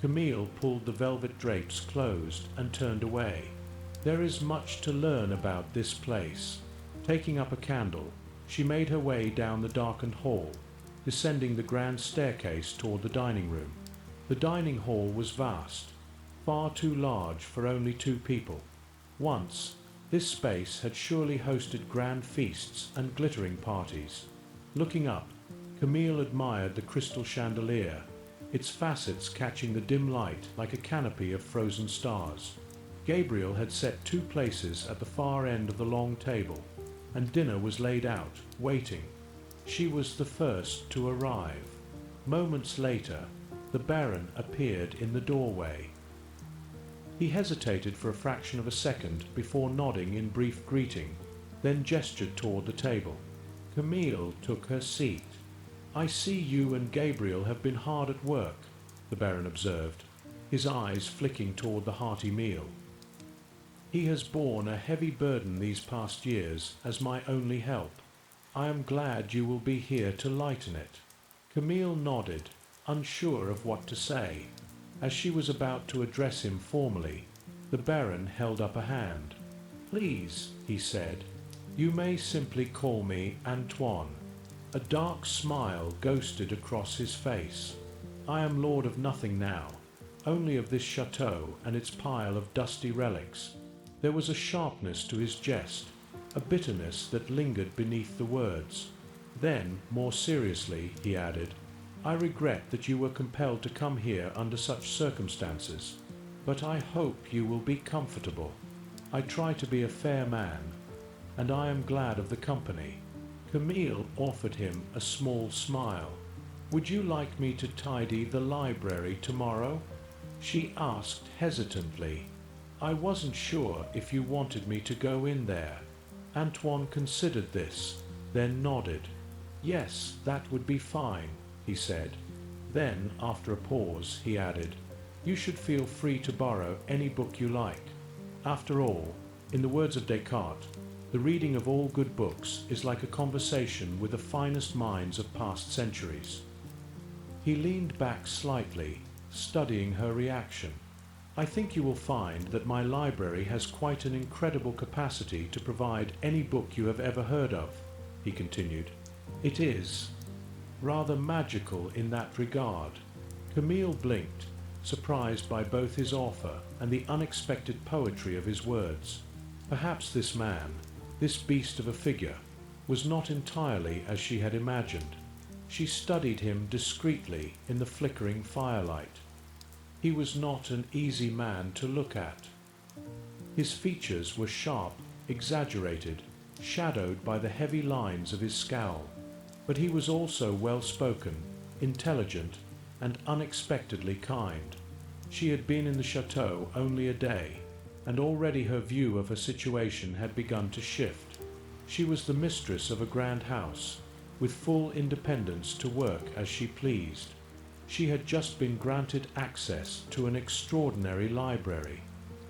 Camille pulled the velvet drapes closed and turned away. There is much to learn about this place. Taking up a candle, she made her way down the darkened hall, descending the grand staircase toward the dining room. The dining hall was vast, far too large for only 2 people. Once, this space had surely hosted grand feasts and glittering parties. Looking up, Camille admired the crystal chandelier, its facets catching the dim light like a canopy of frozen stars. Gabriel had set 2 places at the far end of the long table, and dinner was laid out, waiting. She was the first to arrive. Moments later, the Baron appeared in the doorway. He hesitated for a fraction of a second before nodding in brief greeting, then gestured toward the table. Camille took her seat. "I see you and Gabriel have been hard at work," the Baron observed, his eyes flicking toward the hearty meal. "He has borne a heavy burden these past years as my only help. I am glad you will be here to lighten it." Camille nodded, unsure of what to say. As she was about to address him formally, the Baron held up a hand. "Please," he said, "you may simply call me Antoine." A dark smile ghosted across his face. "I am lord of nothing now, only of this château and its pile of dusty relics." There was a sharpness to his jest, a bitterness that lingered beneath the words. Then, more seriously, he added, "I regret that you were compelled to come here under such circumstances, but I hope you will be comfortable. I try to be a fair man, and I am glad of the company." Camille offered him a small smile. "Would you like me to tidy the library tomorrow?" she asked hesitantly. "I wasn't sure if you wanted me to go in there." Antoine considered this, then nodded. "Yes, that would be fine," he said. Then, after a pause, he added, "You should feel free to borrow any book you like. After all, in the words of Descartes, the reading of all good books is like a conversation with the finest minds of past centuries." He leaned back slightly, studying her reaction. "I think you will find that my library has quite an incredible capacity to provide any book you have ever heard of," he continued. "It is rather magical in that regard." Camille blinked, surprised by both his offer and the unexpected poetry of his words. Perhaps this man, This beast of a figure was not entirely as she had imagined. She studied him discreetly in the flickering firelight. He was not an easy man to look at. His features were sharp, exaggerated, shadowed by the heavy lines of his scowl, but he was also well-spoken, intelligent, and unexpectedly kind. She had been in the château only a day, and already her view of her situation had begun to shift. She was the mistress of a grand house, with full independence to work as she pleased. She had just been granted access to an extraordinary library.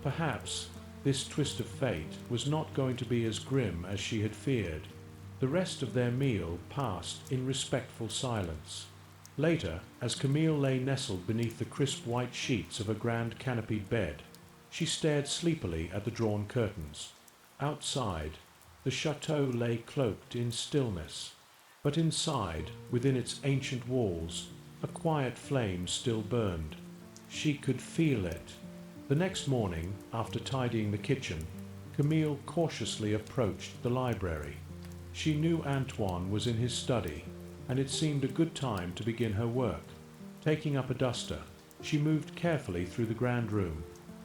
Perhaps this twist of fate was not going to be as grim as she had feared. The rest of their meal passed in respectful silence. Later, as Camille lay nestled beneath the crisp white sheets of a grand canopied bed, she stared sleepily at the drawn curtains. Outside, the château lay cloaked in stillness, but inside, within its ancient walls, a quiet flame still burned. She could feel it. The next morning, after tidying the kitchen, Camille cautiously approached the library. She knew Antoine was in his study, and it seemed a good time to begin her work. Taking up a duster, she moved carefully through the grand room,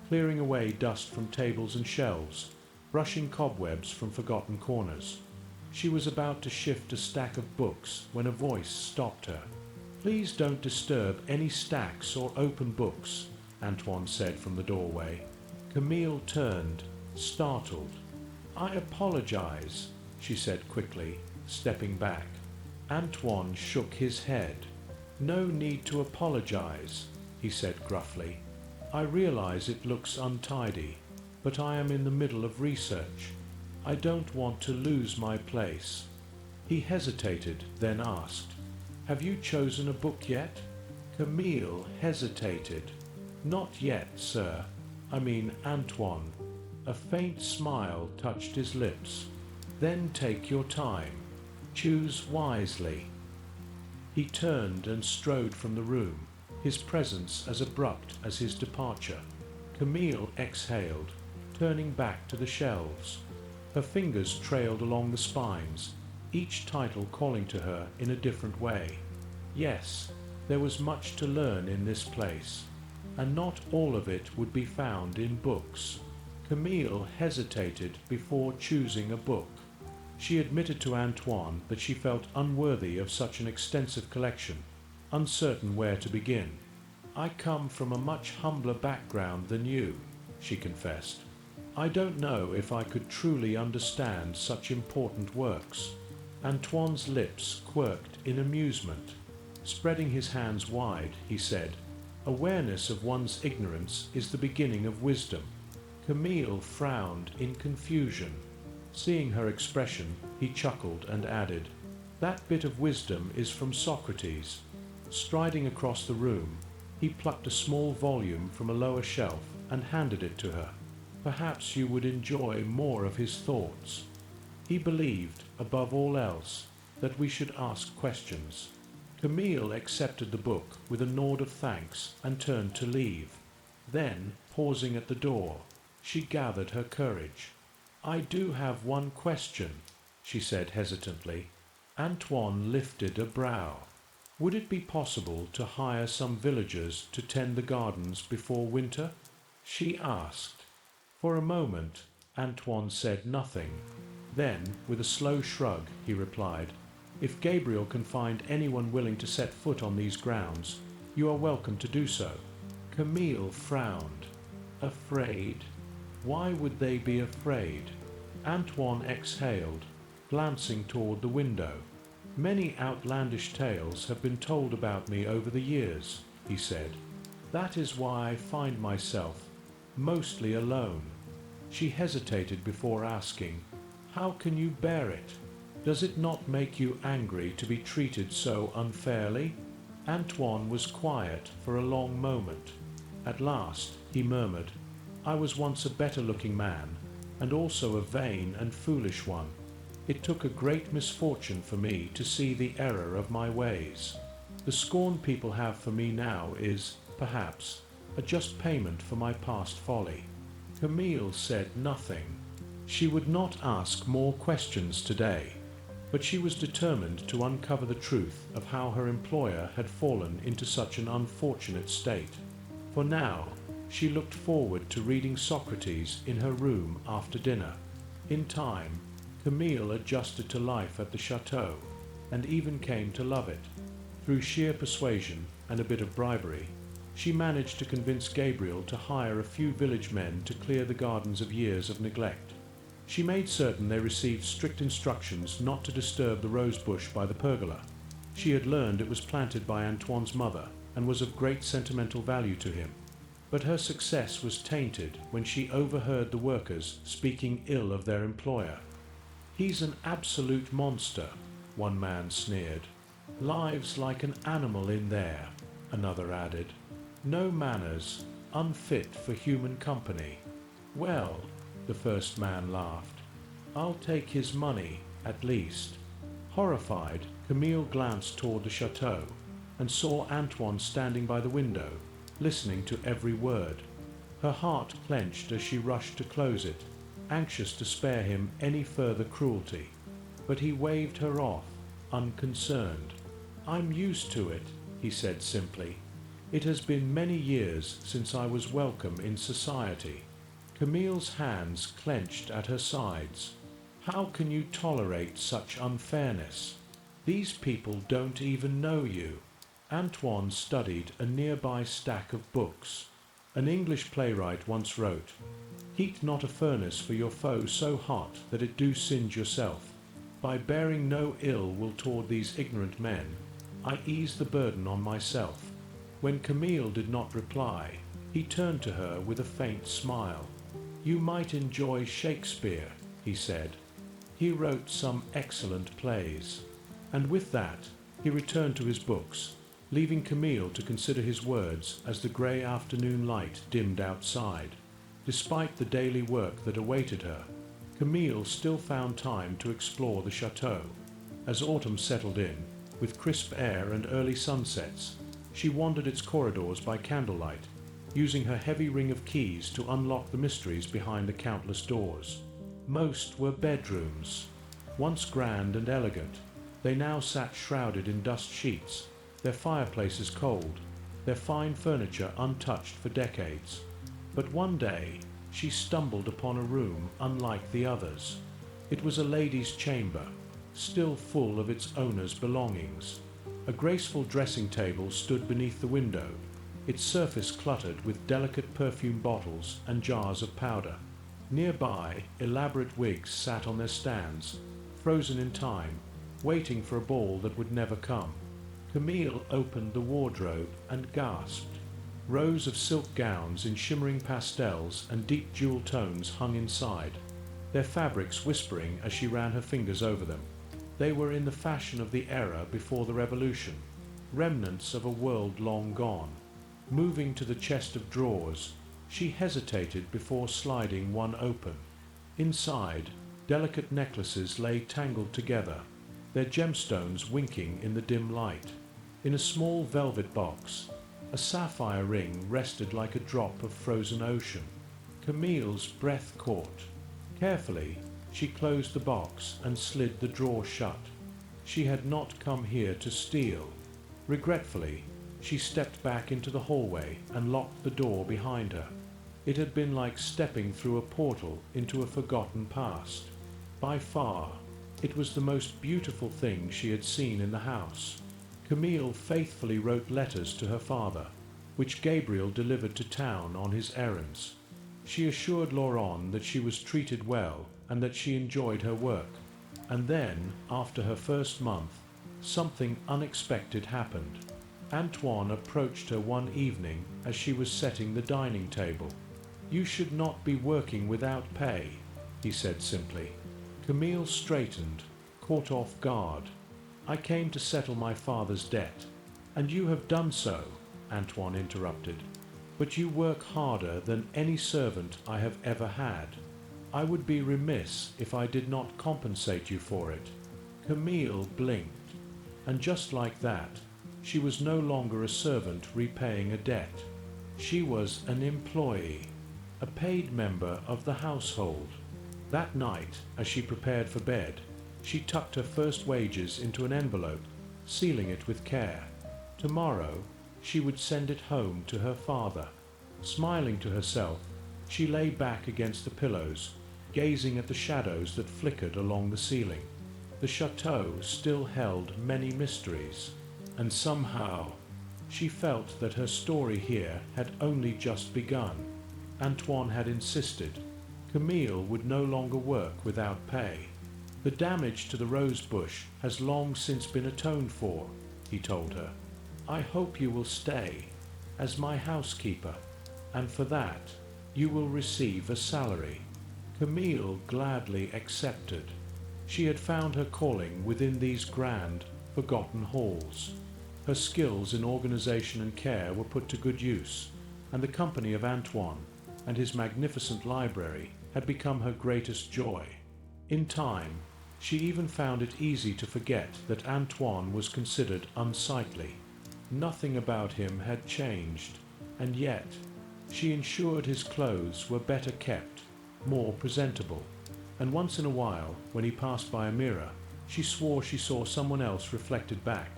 clearing away dust from tables and shelves, brushing cobwebs from forgotten corners. She was about to shift a stack of books when a voice stopped her. "Please don't disturb any stacks or open books," Antoine said from the doorway. Camille turned, startled. "I apologize," she said quickly, stepping back. Antoine shook his head. "No need to apologize," he said gruffly. "I realize it looks untidy, but I am in the middle of research. I don't want to lose my place." He hesitated, then asked, "Have you chosen a book yet?" Camille hesitated. "Not yet, sir. I mean Antoine." A faint smile touched his lips. "Then take your time. Choose wisely." He turned and strode from the room, his presence as abrupt as his departure. Camille exhaled, turning back to the shelves. Her fingers trailed along the spines, each title calling to her in a different way. Yes, there was much to learn in this place, and not all of it would be found in books. Camille hesitated before choosing a book. She admitted to Antoine that she felt unworthy of such an extensive collection, uncertain where to begin. "I come from a much humbler background than you," she confessed. "I don't know if I could truly understand such important works." Antoine's lips quirked in amusement. Spreading his hands wide, he said, "Awareness of one's ignorance is the beginning of wisdom." Camille frowned in confusion. Seeing her expression, he chuckled and added, "That bit of wisdom is from Socrates." Striding across the room, he plucked a small volume from a lower shelf and handed it to her. "Perhaps you would enjoy more of his thoughts." He believed, above all else, that we should ask questions. Camille accepted the book with a nod of thanks and turned to leave. Then, pausing at the door, she gathered her courage. "I do have one question," she said hesitantly. Antoine lifted a brow. "Would it be possible to hire some villagers to tend the gardens before winter?" she asked. For a moment, Antoine said nothing. Then, with a slow shrug, he replied, "If Gabriel can find anyone willing to set foot on these grounds, you are welcome to do so." Camille frowned. Afraid? Why would they be afraid? Antoine exhaled, glancing toward the window. "Many outlandish tales have been told about me over the years," he said. "That is why I find myself mostly alone." She hesitated before asking, "How can you bear it? Does it not make you angry to be treated so unfairly?" Antoine was quiet for a long moment. At last, he murmured, "I was once a better-looking man, and also a vain and foolish one. It took a great misfortune for me to see the error of my ways. The scorn people have for me now is, perhaps, a just payment for my past folly." Camille said nothing. She would not ask more questions today, but she was determined to uncover the truth of how her employer had fallen into such an unfortunate state. For now, she looked forward to reading Socrates in her room after dinner. In time, Camille adjusted to life at the château, and even came to love it. Through sheer persuasion and a bit of bribery, she managed to convince Gabriel to hire a few village men to clear the gardens of years of neglect. She made certain they received strict instructions not to disturb the rose bush by the pergola. She had learned it was planted by Antoine's mother and was of great sentimental value to him. But her success was tainted when she overheard the workers speaking ill of their employer. "He's an absolute monster," one man sneered. "Lives like an animal in there," another added. "No manners, unfit for human company." "Well," the first man laughed, "I'll take his money, at least." Horrified, Camille glanced toward the chateau and saw Antoine standing by the window, listening to every word. Her heart clenched as she rushed to close it, anxious to spare him any further cruelty. But he waved her off, unconcerned. "I'm used to it," he said simply. "It has been many years since I was welcome in society." Camille's hands clenched at her sides. "How can you tolerate such unfairness? These people don't even know you." Antoine studied a nearby stack of books. An English playwright once wrote, "Heat not a furnace for your foe so hot that it do singe yourself. By bearing no ill will toward these ignorant men, I ease the burden on myself." When Camille did not reply, he turned to her with a faint smile. "You might enjoy Shakespeare," he said. "He wrote some excellent plays." And with that, he returned to his books, leaving Camille to consider his words as the grey afternoon light dimmed outside. Despite the daily work that awaited her, Camille still found time to explore the château. As autumn settled in, with crisp air and early sunsets, she wandered its corridors by candlelight, using her heavy ring of keys to unlock the mysteries behind the countless doors. Most were bedrooms. Once grand and elegant, they now sat shrouded in dust sheets, their fireplaces cold, their fine furniture untouched for decades. But one day, she stumbled upon a room unlike the others. It was a lady's chamber, still full of its owner's belongings. A graceful dressing table stood beneath the window, its surface cluttered with delicate perfume bottles and jars of powder. Nearby, elaborate wigs sat on their stands, frozen in time, waiting for a ball that would never come. Camille opened the wardrobe and gasped. Rows of silk gowns in shimmering pastels and deep jewel tones hung inside, their fabrics whispering as she ran her fingers over them. They were in the fashion of the era before the Revolution, remnants of a world long gone. Moving to the chest of drawers, she hesitated before sliding one open. Inside, delicate necklaces lay tangled together, their gemstones winking in the dim light. In a small velvet box, a sapphire ring rested like a drop of frozen ocean. Camille's breath caught. Carefully, she closed the box and slid the drawer shut. She had not come here to steal. Regretfully, she stepped back into the hallway and locked the door behind her. It had been like stepping through a portal into a forgotten past. By far, it was the most beautiful thing she had seen in the house. Camille faithfully wrote letters to her father, which Gabriel delivered to town on his errands. She assured Laurent that she was treated well and that she enjoyed her work. And then, after her first month, something unexpected happened. Antoine approached her one evening as she was setting the dining table. "You should not be working without pay," he said simply. Camille straightened, caught off guard. "I came to settle my father's debt." "And you have done so," Antoine interrupted. "But you work harder than any servant I have ever had. I would be remiss if I did not compensate you for it." Camille blinked, and just like that, she was no longer a servant repaying a debt. She was an employee, a paid member of the household. That night, as she prepared for bed, she tucked her first wages into an envelope, sealing it with care. Tomorrow, she would send it home to her father. Smiling to herself, she lay back against the pillows, gazing at the shadows that flickered along the ceiling. The château still held many mysteries, and somehow she felt that her story here had only just begun. Antoine had insisted. Camille would no longer work without pay. The damage to the rose bush has long since been atoned for, he told her. I hope you will stay as my housekeeper, and for that you will receive a salary. Camille gladly accepted. She had found her calling within these grand, forgotten halls. Her skills in organization and care were put to good use, and the company of Antoine and his magnificent library had become her greatest joy. In time, she even found it easy to forget that Antoine was considered unsightly. Nothing about him had changed, and yet she ensured his clothes were better kept, more presentable, and once in a while, when he passed by a mirror, she swore she saw someone else reflected back,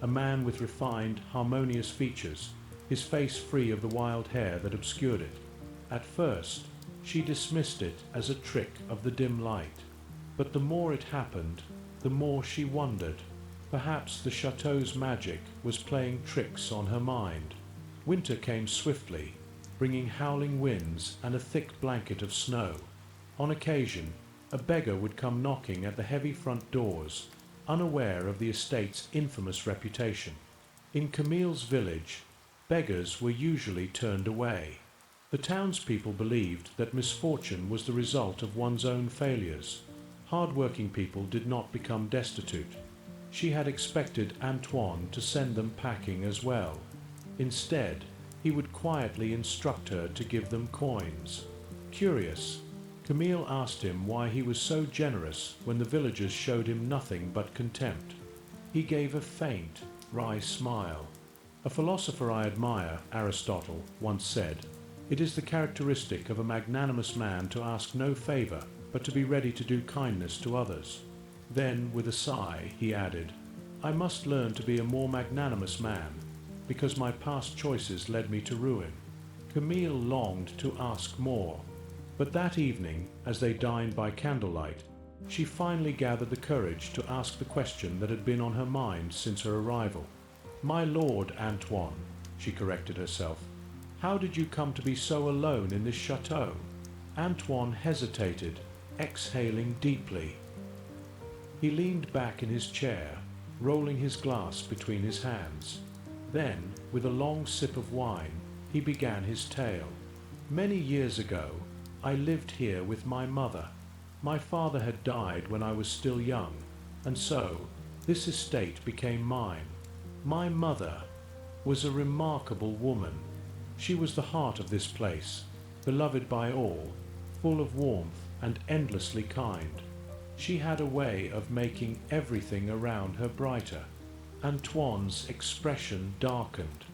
a man with refined, harmonious features, his face free of the wild hair that obscured it. At first, she dismissed it as a trick of the dim light, but the more it happened, the more she wondered. Perhaps the château's magic was playing tricks on her mind. Winter came swiftly, bringing howling winds and a thick blanket of snow. On occasion, a beggar would come knocking at the heavy front doors, unaware of the estate's infamous reputation. In Camille's village, beggars were usually turned away. The townspeople believed that misfortune was the result of one's own failures. Hard-working people did not become destitute. She had expected Antoine to send them packing as well. Instead, he would quietly instruct her to give them coins. Curious, Camille asked him why he was so generous when the villagers showed him nothing but contempt. He gave a faint, wry smile. A philosopher I admire, Aristotle, once said, "It is the characteristic of a magnanimous man to ask no favor, but to be ready to do kindness to others." Then, with a sigh, he added, "I must learn to be a more magnanimous man, because my past choices led me to ruin." Camille longed to ask more, but that evening, as they dined by candlelight, she finally gathered the courage to ask the question that had been on her mind since her arrival. "My lord Antoine," she corrected herself, "how did you come to be so alone in this château?" Antoine hesitated, exhaling deeply. He leaned back in his chair, rolling his glass between his hands. Then, with a long sip of wine, he began his tale. "Many years ago, I lived here with my mother. My father had died when I was still young, and so this estate became mine. My mother was a remarkable woman. She was the heart of this place, beloved by all, full of warmth and endlessly kind. She had a way of making everything around her brighter." Antoine's expression darkened.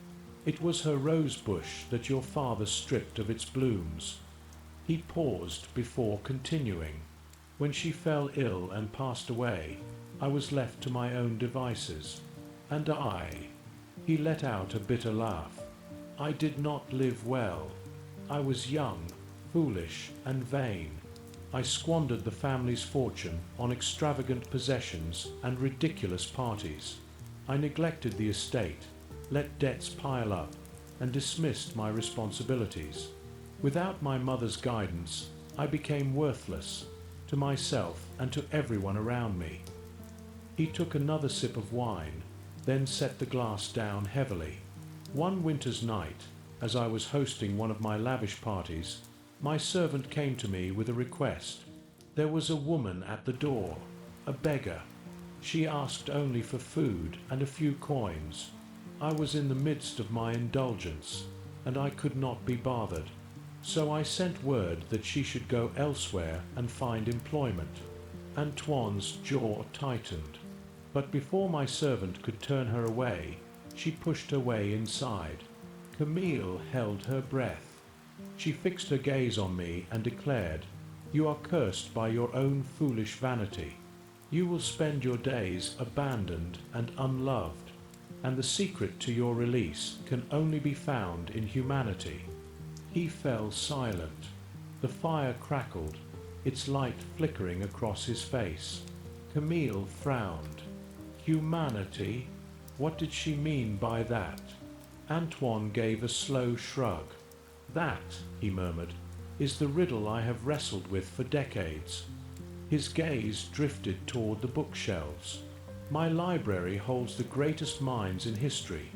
"It was her rose bush that your father stripped of its blooms." He paused before continuing. "When she fell ill and passed away, I was left to my own devices. And I," he let out a bitter laugh, "I did not live well. I was young, foolish, and vain. I squandered the family's fortune on extravagant possessions and ridiculous parties. I neglected the estate, let debts pile up, and dismissed my responsibilities. Without my mother's guidance, I became worthless, to myself and to everyone around me." He took another sip of wine, then set the glass down heavily. "One winter's night, as I was hosting one of my lavish parties, my servant came to me with a request. There was a woman at the door, a beggar. She asked only for food and a few coins. I was in the midst of my indulgence, and I could not be bothered. So I sent word that she should go elsewhere and find employment." Antoine's jaw tightened. But before my servant could turn her away, she pushed her way inside. Camille held her breath. She fixed her gaze on me and declared, You are cursed by your own foolish vanity. You will spend your days abandoned and unloved, and the secret to your release can only be found in humanity." He fell silent. The fire crackled, its light flickering across his face. Camille frowned. Humanity? What did she mean by that? Antoine gave a slow shrug. "That," he murmured, "is the riddle I have wrestled with for decades." His gaze drifted toward the bookshelves. "My library holds the greatest minds in history.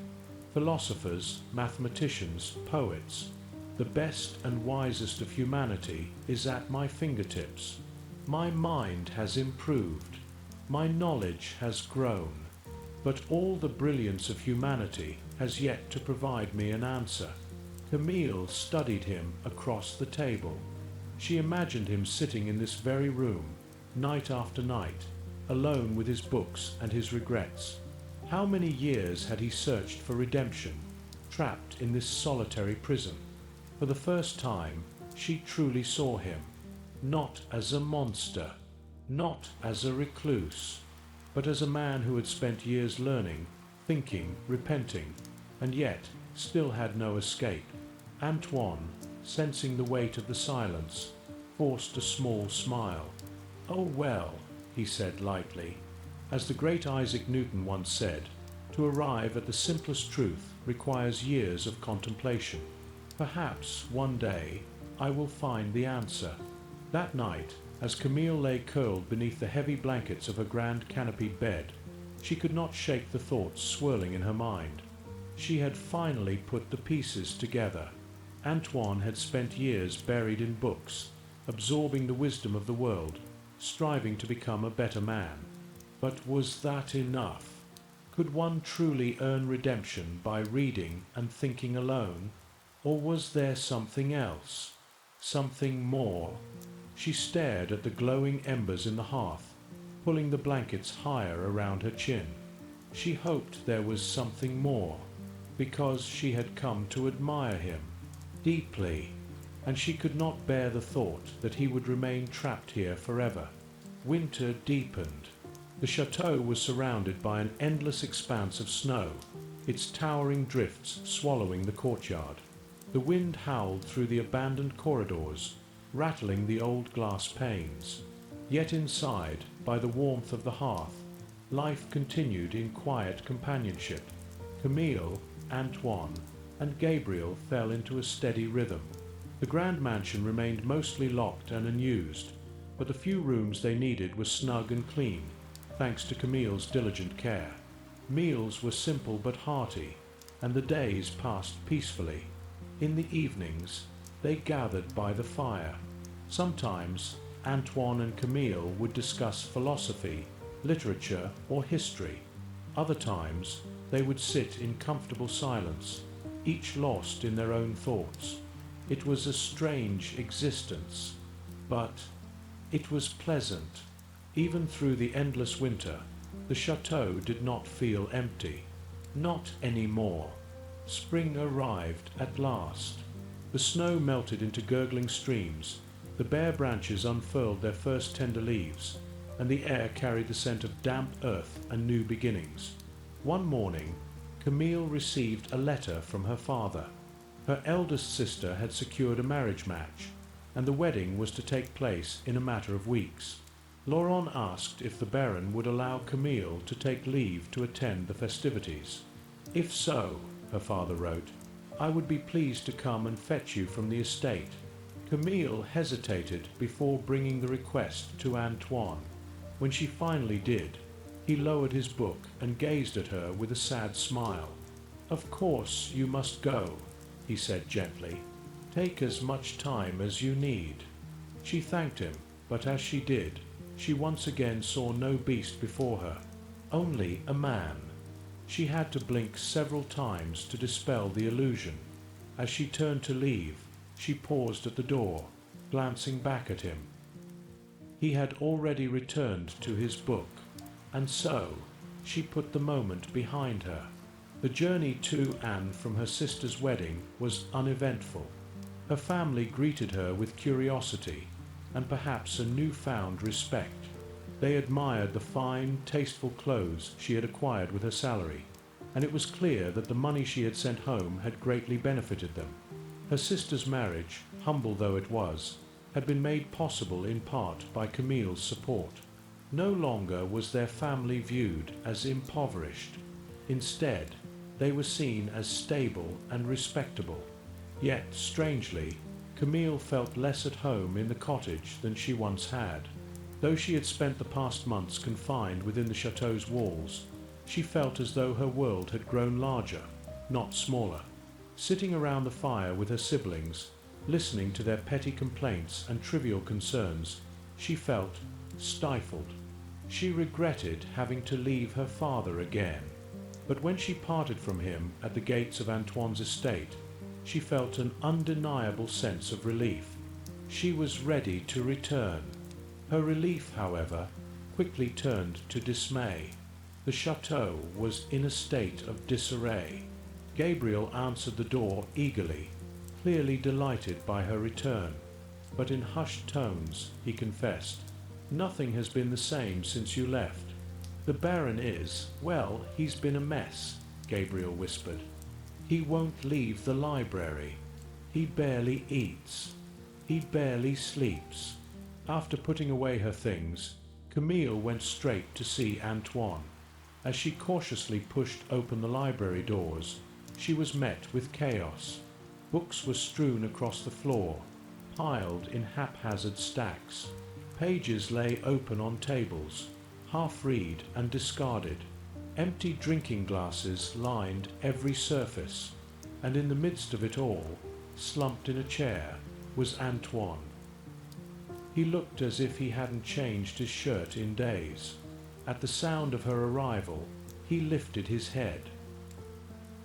Philosophers, mathematicians, poets. The best and wisest of humanity is at my fingertips. My mind has improved. My knowledge has grown. But all the brilliance of humanity has yet to provide me an answer." Camille studied him across the table. She imagined him sitting in this very room, night after night, alone with his books and his regrets. How many years had he searched for redemption, trapped in this solitary prison? For the first time, she truly saw him, not as a monster, not as a recluse, but as a man who had spent years learning, thinking, repenting, and yet still had no escape. Antoine, sensing the weight of the silence, forced a small smile. "Oh well," he said lightly. As the great Isaac Newton once said, "To arrive at the simplest truth requires years of contemplation. Perhaps one day I will find the answer." That night, as Camille lay curled beneath the heavy blankets of her grand canopied bed, she could not shake the thoughts swirling in her mind. She had finally put the pieces together. Antoine had spent years buried in books, absorbing the wisdom of the world, striving to become a better man. But was that enough? Could one truly earn redemption by reading and thinking alone? Or was there something else? Something more? She stared at the glowing embers in the hearth, pulling the blankets higher around her chin. She hoped there was something more, because she had come to admire him deeply, and she could not bear the thought that he would remain trapped here forever. Winter deepened. The château was surrounded by an endless expanse of snow, its towering drifts swallowing the courtyard. The wind howled through the abandoned corridors, rattling the old glass panes. Yet inside, by the warmth of the hearth, life continued in quiet companionship. Camille, Antoine, and Gabriel fell into a steady rhythm. The grand mansion remained mostly locked and unused, but the few rooms they needed were snug and clean, thanks to Camille's diligent care. Meals were simple but hearty, and the days passed peacefully. In the evenings, they gathered by the fire. Sometimes, Antoine and Camille would discuss philosophy, literature, or history. Other times, they would sit in comfortable silence, each lost in their own thoughts. It was a strange existence, but it was pleasant. Even through the endless winter, the château did not feel empty. Not anymore. Spring arrived at last. The snow melted into gurgling streams, the bare branches unfurled their first tender leaves, and the air carried the scent of damp earth and new beginnings. One morning, Camille received a letter from her father. Her eldest sister had secured a marriage match, and the wedding was to take place in a matter of weeks. Laurent asked if the Baron would allow Camille to take leave to attend the festivities. "If so," her father wrote, "I would be pleased to come and fetch you from the estate." Camille hesitated before bringing the request to Antoine. When she finally did, he lowered his book and gazed at her with a sad smile. "Of course you must go," he said gently. "Take as much time as you need." She thanked him, but as she did, she once again saw no beast before her, only a man. She had to blink several times to dispel the illusion. As she turned to leave, she paused at the door, glancing back at him. He had already returned to his book, and so she put the moment behind her. The journey to and from her sister's wedding was uneventful. Her family greeted her with curiosity, and perhaps a newfound respect. They admired the fine, tasteful clothes she had acquired with her salary, and it was clear that the money she had sent home had greatly benefited them. Her sister's marriage, humble though it was, had been made possible in part by Camille's support. No longer was their family viewed as impoverished. Instead, they were seen as stable and respectable. Yet, strangely, Camille felt less at home in the cottage than she once had. Though she had spent the past months confined within the château's walls, she felt as though her world had grown larger, not smaller. Sitting around the fire with her siblings, listening to their petty complaints and trivial concerns, she felt stifled. She regretted having to leave her father again. But when she parted from him at the gates of Antoine's estate, she felt an undeniable sense of relief. She was ready to return. Her relief, however, quickly turned to dismay. The château was in a state of disarray. Gabriel answered the door eagerly, clearly delighted by her return, but in hushed tones he confessed, "Nothing has been the same since you left." "The Baron is, well, he's been a mess," Gabriel whispered. "He won't leave the library. He barely eats. He barely sleeps." After putting away her things, Camille went straight to see Antoine. As she cautiously pushed open the library doors, she was met with chaos. Books were strewn across the floor, piled in haphazard stacks. Pages lay open on tables, half-read and discarded. Empty drinking glasses lined every surface, and in the midst of it all, slumped in a chair, was Antoine. He looked as if he hadn't changed his shirt in days. At the sound of her arrival, he lifted his head.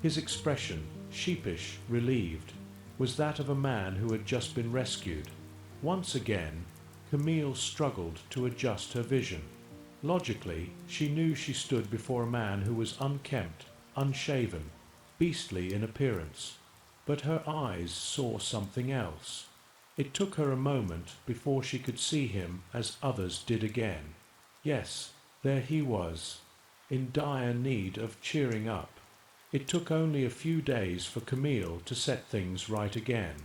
His expression, sheepish, relieved, was that of a man who had just been rescued. Once again, Camille struggled to adjust her vision. Logically, she knew she stood before a man who was unkempt, unshaven, beastly in appearance. But her eyes saw something else. It took her a moment before she could see him as others did again. Yes, there he was, in dire need of cheering up. It took only a few days for Camille to set things right again.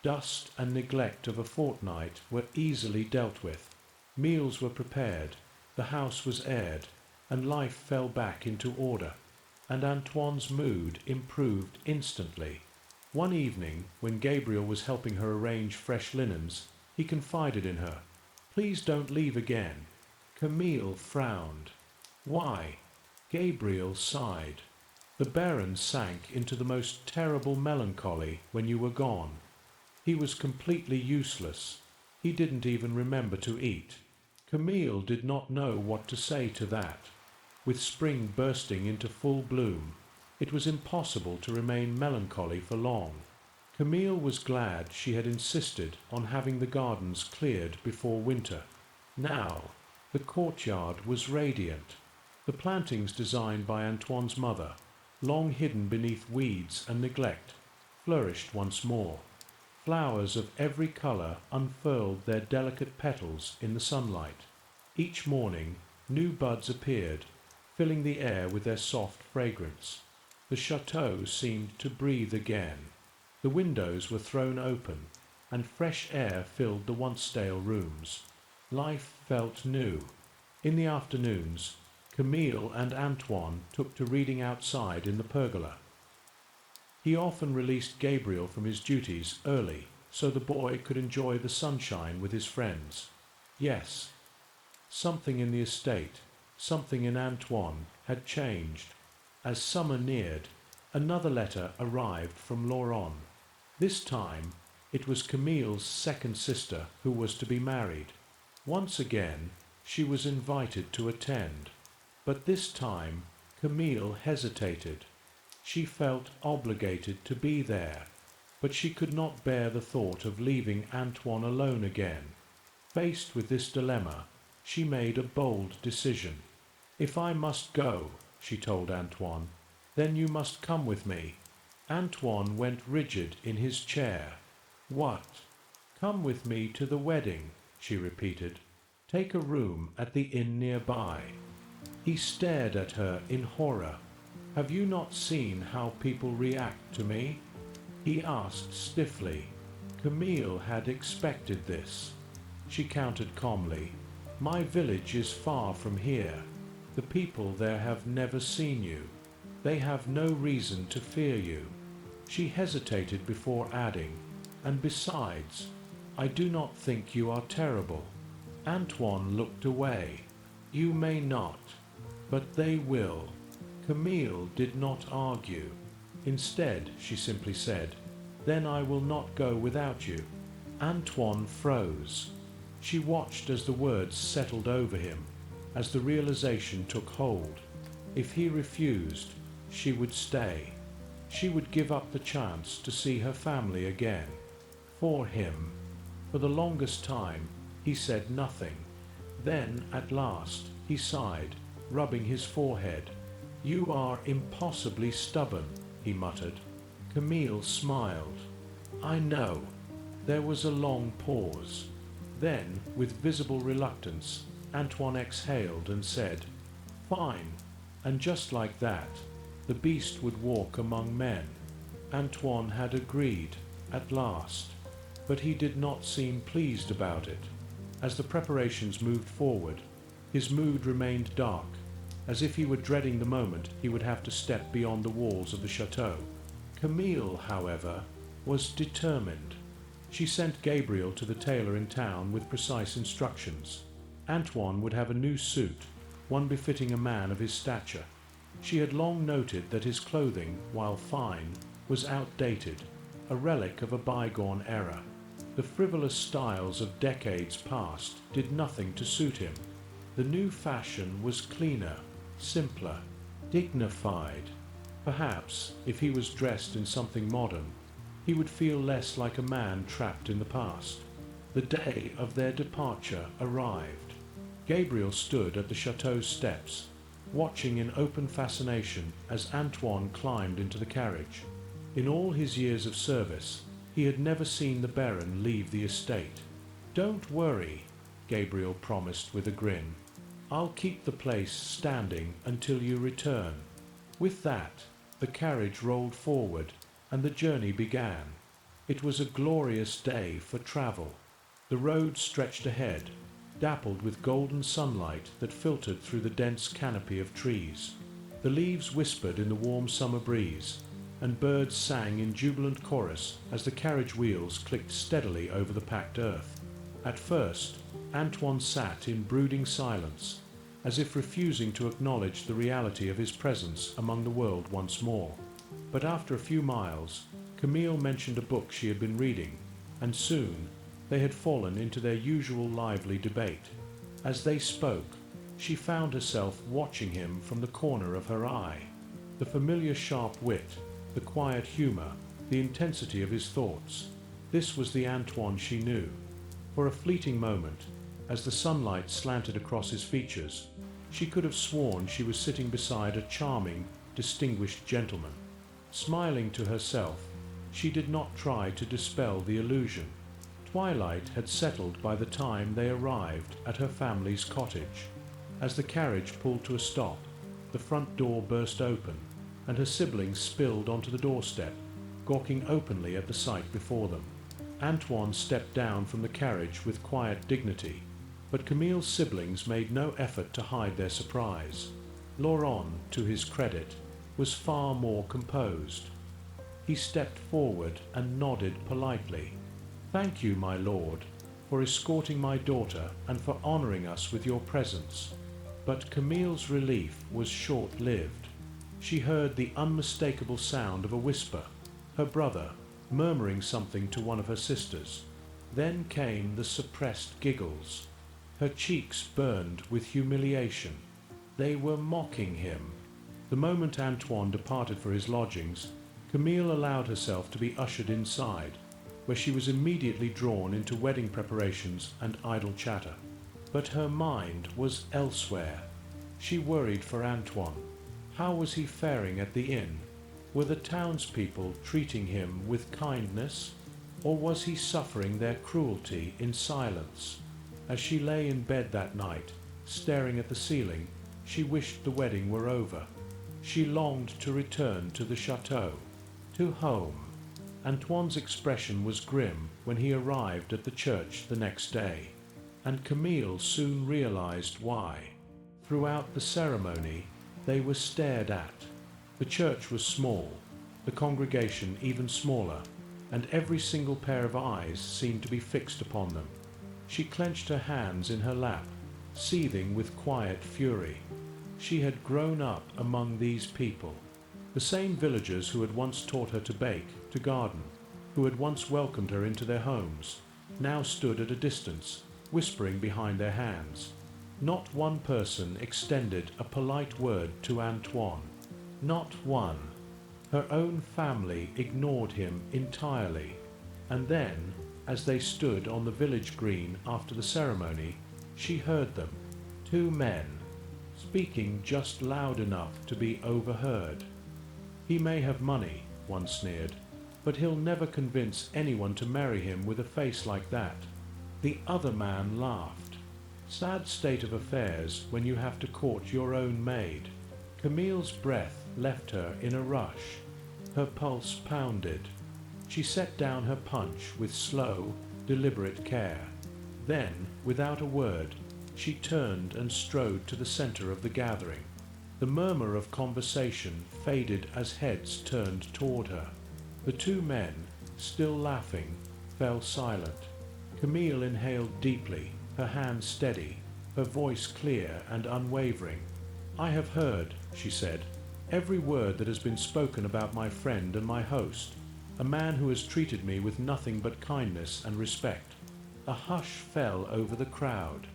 Dust and neglect of a fortnight were easily dealt with. Meals were prepared, the house was aired, and life fell back into order. And Antoine's mood improved instantly. One evening, when Gabriel was helping her arrange fresh linens, he confided in her, "Please don't leave again." Camille frowned. "Why?" Gabriel sighed. "The Baron sank into the most terrible melancholy when you were gone. He was completely useless. He didn't even remember to eat." Camille did not know what to say to that. With spring bursting into full bloom, it was impossible to remain melancholy for long. Camille was glad she had insisted on having the gardens cleared before winter. Now, the courtyard was radiant. The plantings designed by Antoine's mother, long hidden beneath weeds and neglect, flourished once more. Flowers of every colour unfurled their delicate petals in the sunlight. Each morning, new buds appeared, filling the air with their soft fragrance. The château seemed to breathe again. The windows were thrown open, and fresh air filled the once stale rooms. Life felt new. In the afternoons, Camille and Antoine took to reading outside in the pergola. He often released Gabriel from his duties early, so the boy could enjoy the sunshine with his friends. Yes, something in the estate, something in Antoine, had changed. As summer neared, another letter arrived from Laurent. This time, it was Camille's second sister who was to be married. Once again, she was invited to attend. But this time, Camille hesitated. She felt obligated to be there, but she could not bear the thought of leaving Antoine alone again. Faced with this dilemma, she made a bold decision. "If I must go," she told Antoine, "then you must come with me." Antoine went rigid in his chair. "What? Come with me to the wedding?" she repeated. Take a room at the inn nearby. He stared at her in horror. Have you not seen how people react to me? He asked stiffly. Camille had expected this. She countered calmly. My village is far from here. The people there have never seen you. They have no reason to fear you. She hesitated before adding, and besides, I do not think you are terrible. Antoine looked away. You may not, but they will. Camille did not argue. Instead, she simply said, Then I will not go without you. Antoine froze. She watched as the words settled over him, as the realization took hold. If he refused, she would stay. She would give up the chance to see her family again. For him. For the longest time, he said nothing. Then, at last, he sighed, rubbing his forehead. You are impossibly stubborn, he muttered. Camille smiled. I know. There was a long pause. Then, with visible reluctance, Antoine exhaled and said, Fine. And just like that, the beast would walk among men. Antoine had agreed, at last, but he did not seem pleased about it. As the preparations moved forward, his mood remained dark, as if he were dreading the moment he would have to step beyond the walls of the château. Camille, however, was determined. She sent Gabriel to the tailor in town with precise instructions. Antoine would have a new suit, one befitting a man of his stature. She had long noted that his clothing, while fine, was outdated, a relic of a bygone era. The frivolous styles of decades past did nothing to suit him. The new fashion was cleaner, simpler, dignified. Perhaps, if he was dressed in something modern, he would feel less like a man trapped in the past. The day of their departure arrived. Gabriel stood at the chateau's steps, watching in open fascination as Antoine climbed into the carriage. In all his years of service, he had never seen the Baron leave the estate. Don't worry, Gabriel promised with a grin. I'll keep the place standing until you return. With that, the carriage rolled forward, and the journey began. It was a glorious day for travel. The road stretched ahead, dappled with golden sunlight that filtered through the dense canopy of trees. The leaves whispered in the warm summer breeze, and birds sang in jubilant chorus as the carriage wheels clicked steadily over the packed earth. At first, Antoine sat in brooding silence, as if refusing to acknowledge the reality of his presence among the world once more. But after a few miles, Camille mentioned a book she had been reading, and soon they had fallen into their usual lively debate. As they spoke, she found herself watching him from the corner of her eye. The familiar sharp wit, the quiet humor, the intensity of his thoughts. This was the Antoine she knew. For a fleeting moment, as the sunlight slanted across his features, she could have sworn she was sitting beside a charming, distinguished gentleman. Smiling to herself, she did not try to dispel the illusion. Twilight had settled by the time they arrived at her family's cottage. As the carriage pulled to a stop, the front door burst open, and her siblings spilled onto the doorstep, gawking openly at the sight before them. Antoine stepped down from the carriage with quiet dignity, but Camille's siblings made no effort to hide their surprise. Laurent, to his credit, was far more composed. He stepped forward and nodded politely. Thank you, my lord, for escorting my daughter and for honoring us with your presence. But Camille's relief was short-lived. She heard the unmistakable sound of a whisper, her brother murmuring something to one of her sisters. Then came the suppressed giggles. Her cheeks burned with humiliation. They were mocking him. The moment Antoine departed for his lodgings, Camille allowed herself to be ushered inside, where she was immediately drawn into wedding preparations and idle chatter. But her mind was elsewhere. She worried for Antoine. How was he faring at the inn? Were the townspeople treating him with kindness, or was he suffering their cruelty in silence? As she lay in bed that night, staring at the ceiling, she wished the wedding were over. She longed to return to the château, to home. Antoine's expression was grim when he arrived at the church the next day, and Camille soon realized why. Throughout the ceremony, they were stared at. The church was small, the congregation even smaller, and every single pair of eyes seemed to be fixed upon them. She clenched her hands in her lap, seething with quiet fury. She had grown up among these people, the same villagers who had once taught her to bake, to garden, who had once welcomed her into their homes, now stood at a distance, whispering behind their hands. Not one person extended a polite word to Antoine. Not one. Her own family ignored him entirely. And then, as they stood on the village green after the ceremony, she heard them, two men, speaking just loud enough to be overheard. "He may have money," one sneered, "but he'll never convince anyone to marry him with a face like that." The other man laughed. Sad state of affairs when you have to court your own maid. Camille's breath left her in a rush. Her pulse pounded. She set down her punch with slow, deliberate care. Then, without a word, she turned and strode to the center of the gathering. The murmur of conversation faded as heads turned toward her. The two men, still laughing, fell silent. Camille inhaled deeply, her hands steady, her voice clear and unwavering. "I have heard," she said, "every word that has been spoken about my friend and my host, a man who has treated me with nothing but kindness and respect." A hush fell over the crowd.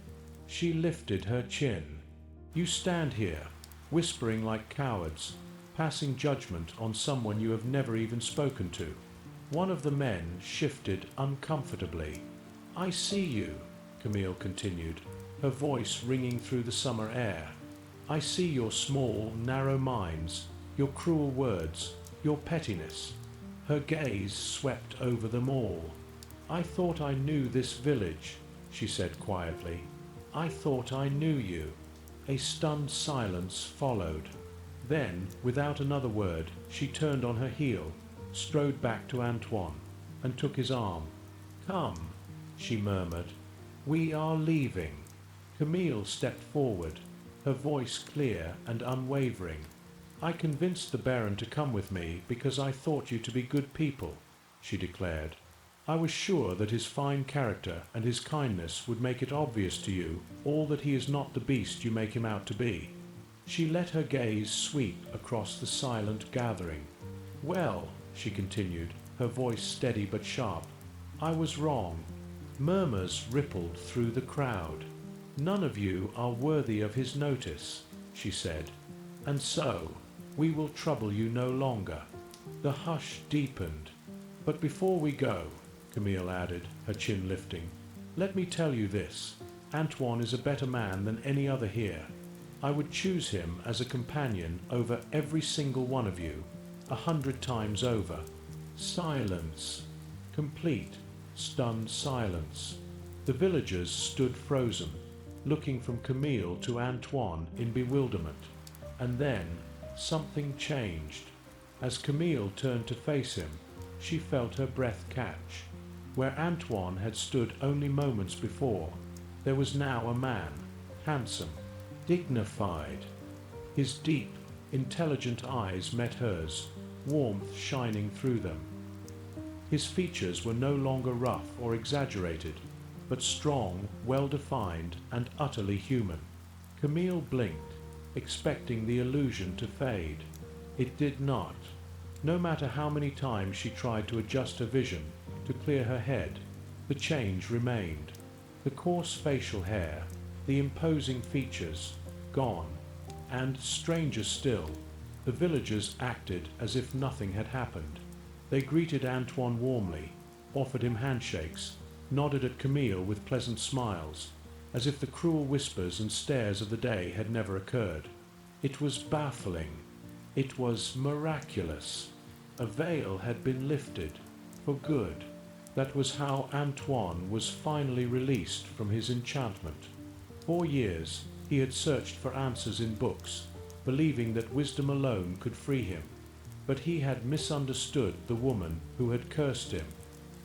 She lifted her chin. "You stand here, whispering like cowards, passing judgment on someone you have never even spoken to." One of the men shifted uncomfortably. "I see you," Camille continued, her voice ringing through the summer air. "I see your small, narrow minds, your cruel words, your pettiness." Her gaze swept over them all. "I thought I knew this village," she said quietly. "I thought I knew you." A stunned silence followed. Then, without another word, she turned on her heel, strode back to Antoine, and took his arm. "Come," she murmured. "We are leaving." Camille stepped forward, her voice clear and unwavering. "I convinced the Baron to come with me because I thought you to be good people," she declared. "I was sure that his fine character and his kindness would make it obvious to you all that he is not the beast you make him out to be." She let her gaze sweep across the silent gathering. "Well," she continued, her voice steady but sharp, "I was wrong." Murmurs rippled through the crowd. "None of you are worthy of his notice," she said, "and so we will trouble you no longer." The hush deepened. "But before we go," Camille added, her chin lifting, "let me tell you this. Antoine is a better man than any other here. I would choose him as a companion over every single one of you, 100 times over." Silence. Complete, stunned silence. The villagers stood frozen, looking from Camille to Antoine in bewilderment. And then something changed. As Camille turned to face him, she felt her breath catch. Where Antoine had stood only moments before, there was now a man, handsome, dignified. His deep, intelligent eyes met hers, warmth shining through them. His features were no longer rough or exaggerated, but strong, well-defined, and utterly human. Camille blinked, expecting the illusion to fade. It did not. No matter how many times she tried to adjust her vision, to clear her head, the change remained. The coarse facial hair, the imposing features, gone. And, stranger still, the villagers acted as if nothing had happened. They greeted Antoine warmly, offered him handshakes, nodded at Camille with pleasant smiles, as if the cruel whispers and stares of the day had never occurred. It was baffling. It was miraculous. A veil had been lifted, for good. That was how Antoine was finally released from his enchantment. 4 years he had searched for answers in books, believing that wisdom alone could free him. But he had misunderstood the woman who had cursed him.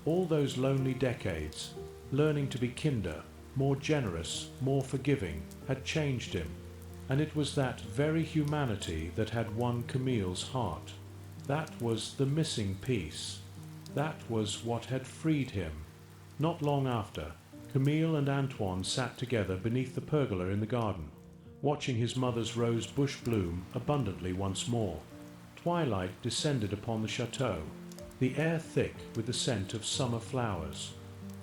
All those lonely decades, learning to be kinder, more generous, more forgiving, had changed him. And it was that very humanity that had won Camille's heart. That was the missing piece. That was what had freed him. Not long after, Camille and Antoine sat together beneath the pergola in the garden, watching his mother's rose bush bloom abundantly once more. Twilight descended upon the château, the air thick with the scent of summer flowers.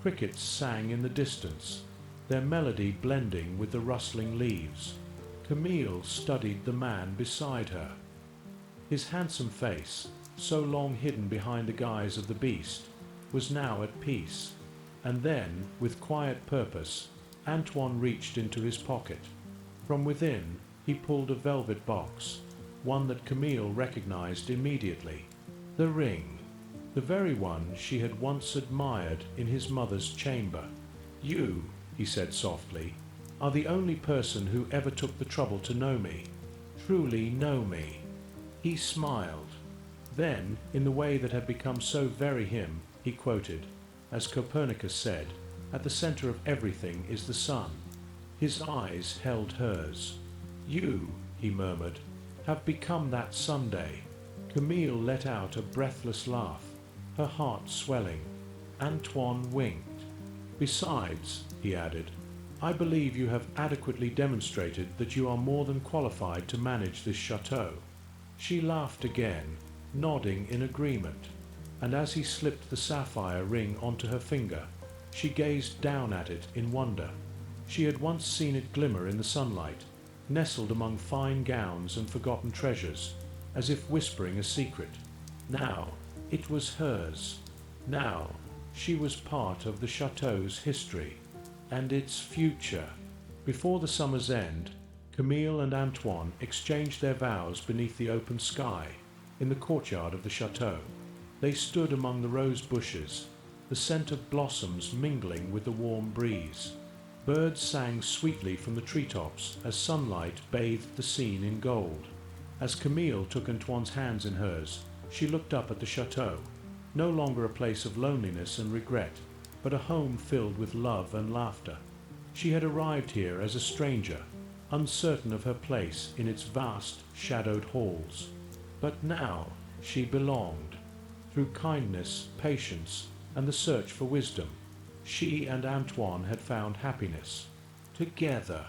Crickets sang in the distance, their melody blending with the rustling leaves. Camille studied the man beside her. His handsome face, so long hidden behind the guise of the beast, was now at peace. And then, with quiet purpose, Antoine reached into his pocket. From within, he pulled a velvet box, one that Camille recognized immediately. The ring, the very one she had once admired in his mother's chamber. "You," he said softly, "are the only person who ever took the trouble to know me, truly know me." He smiled. Then, in the way that had become so very him, he quoted, as Copernicus said, "At the center of everything is the sun." His eyes held hers. "You," he murmured, "have become that Sunday." Camille let out a breathless laugh, her heart swelling. Antoine winked. "Besides," he added, "I believe you have adequately demonstrated that you are more than qualified to manage this château." She laughed again, nodding in agreement, and as he slipped the sapphire ring onto her finger, she gazed down at it in wonder. She had once seen it glimmer in the sunlight, nestled among fine gowns and forgotten treasures, as if whispering a secret. Now it was hers. Now she was part of the château's history and its future. Before the summer's end, Camille and Antoine exchanged their vows beneath the open sky, in the courtyard of the château. They stood among the rose bushes, the scent of blossoms mingling with the warm breeze. Birds sang sweetly from the treetops as sunlight bathed the scene in gold. As Camille took Antoine's hands in hers, she looked up at the château, no longer a place of loneliness and regret, but a home filled with love and laughter. She had arrived here as a stranger, uncertain of her place in its vast, shadowed halls. But now she belonged. Through kindness, patience, and the search for wisdom, she and Antoine had found happiness. Together.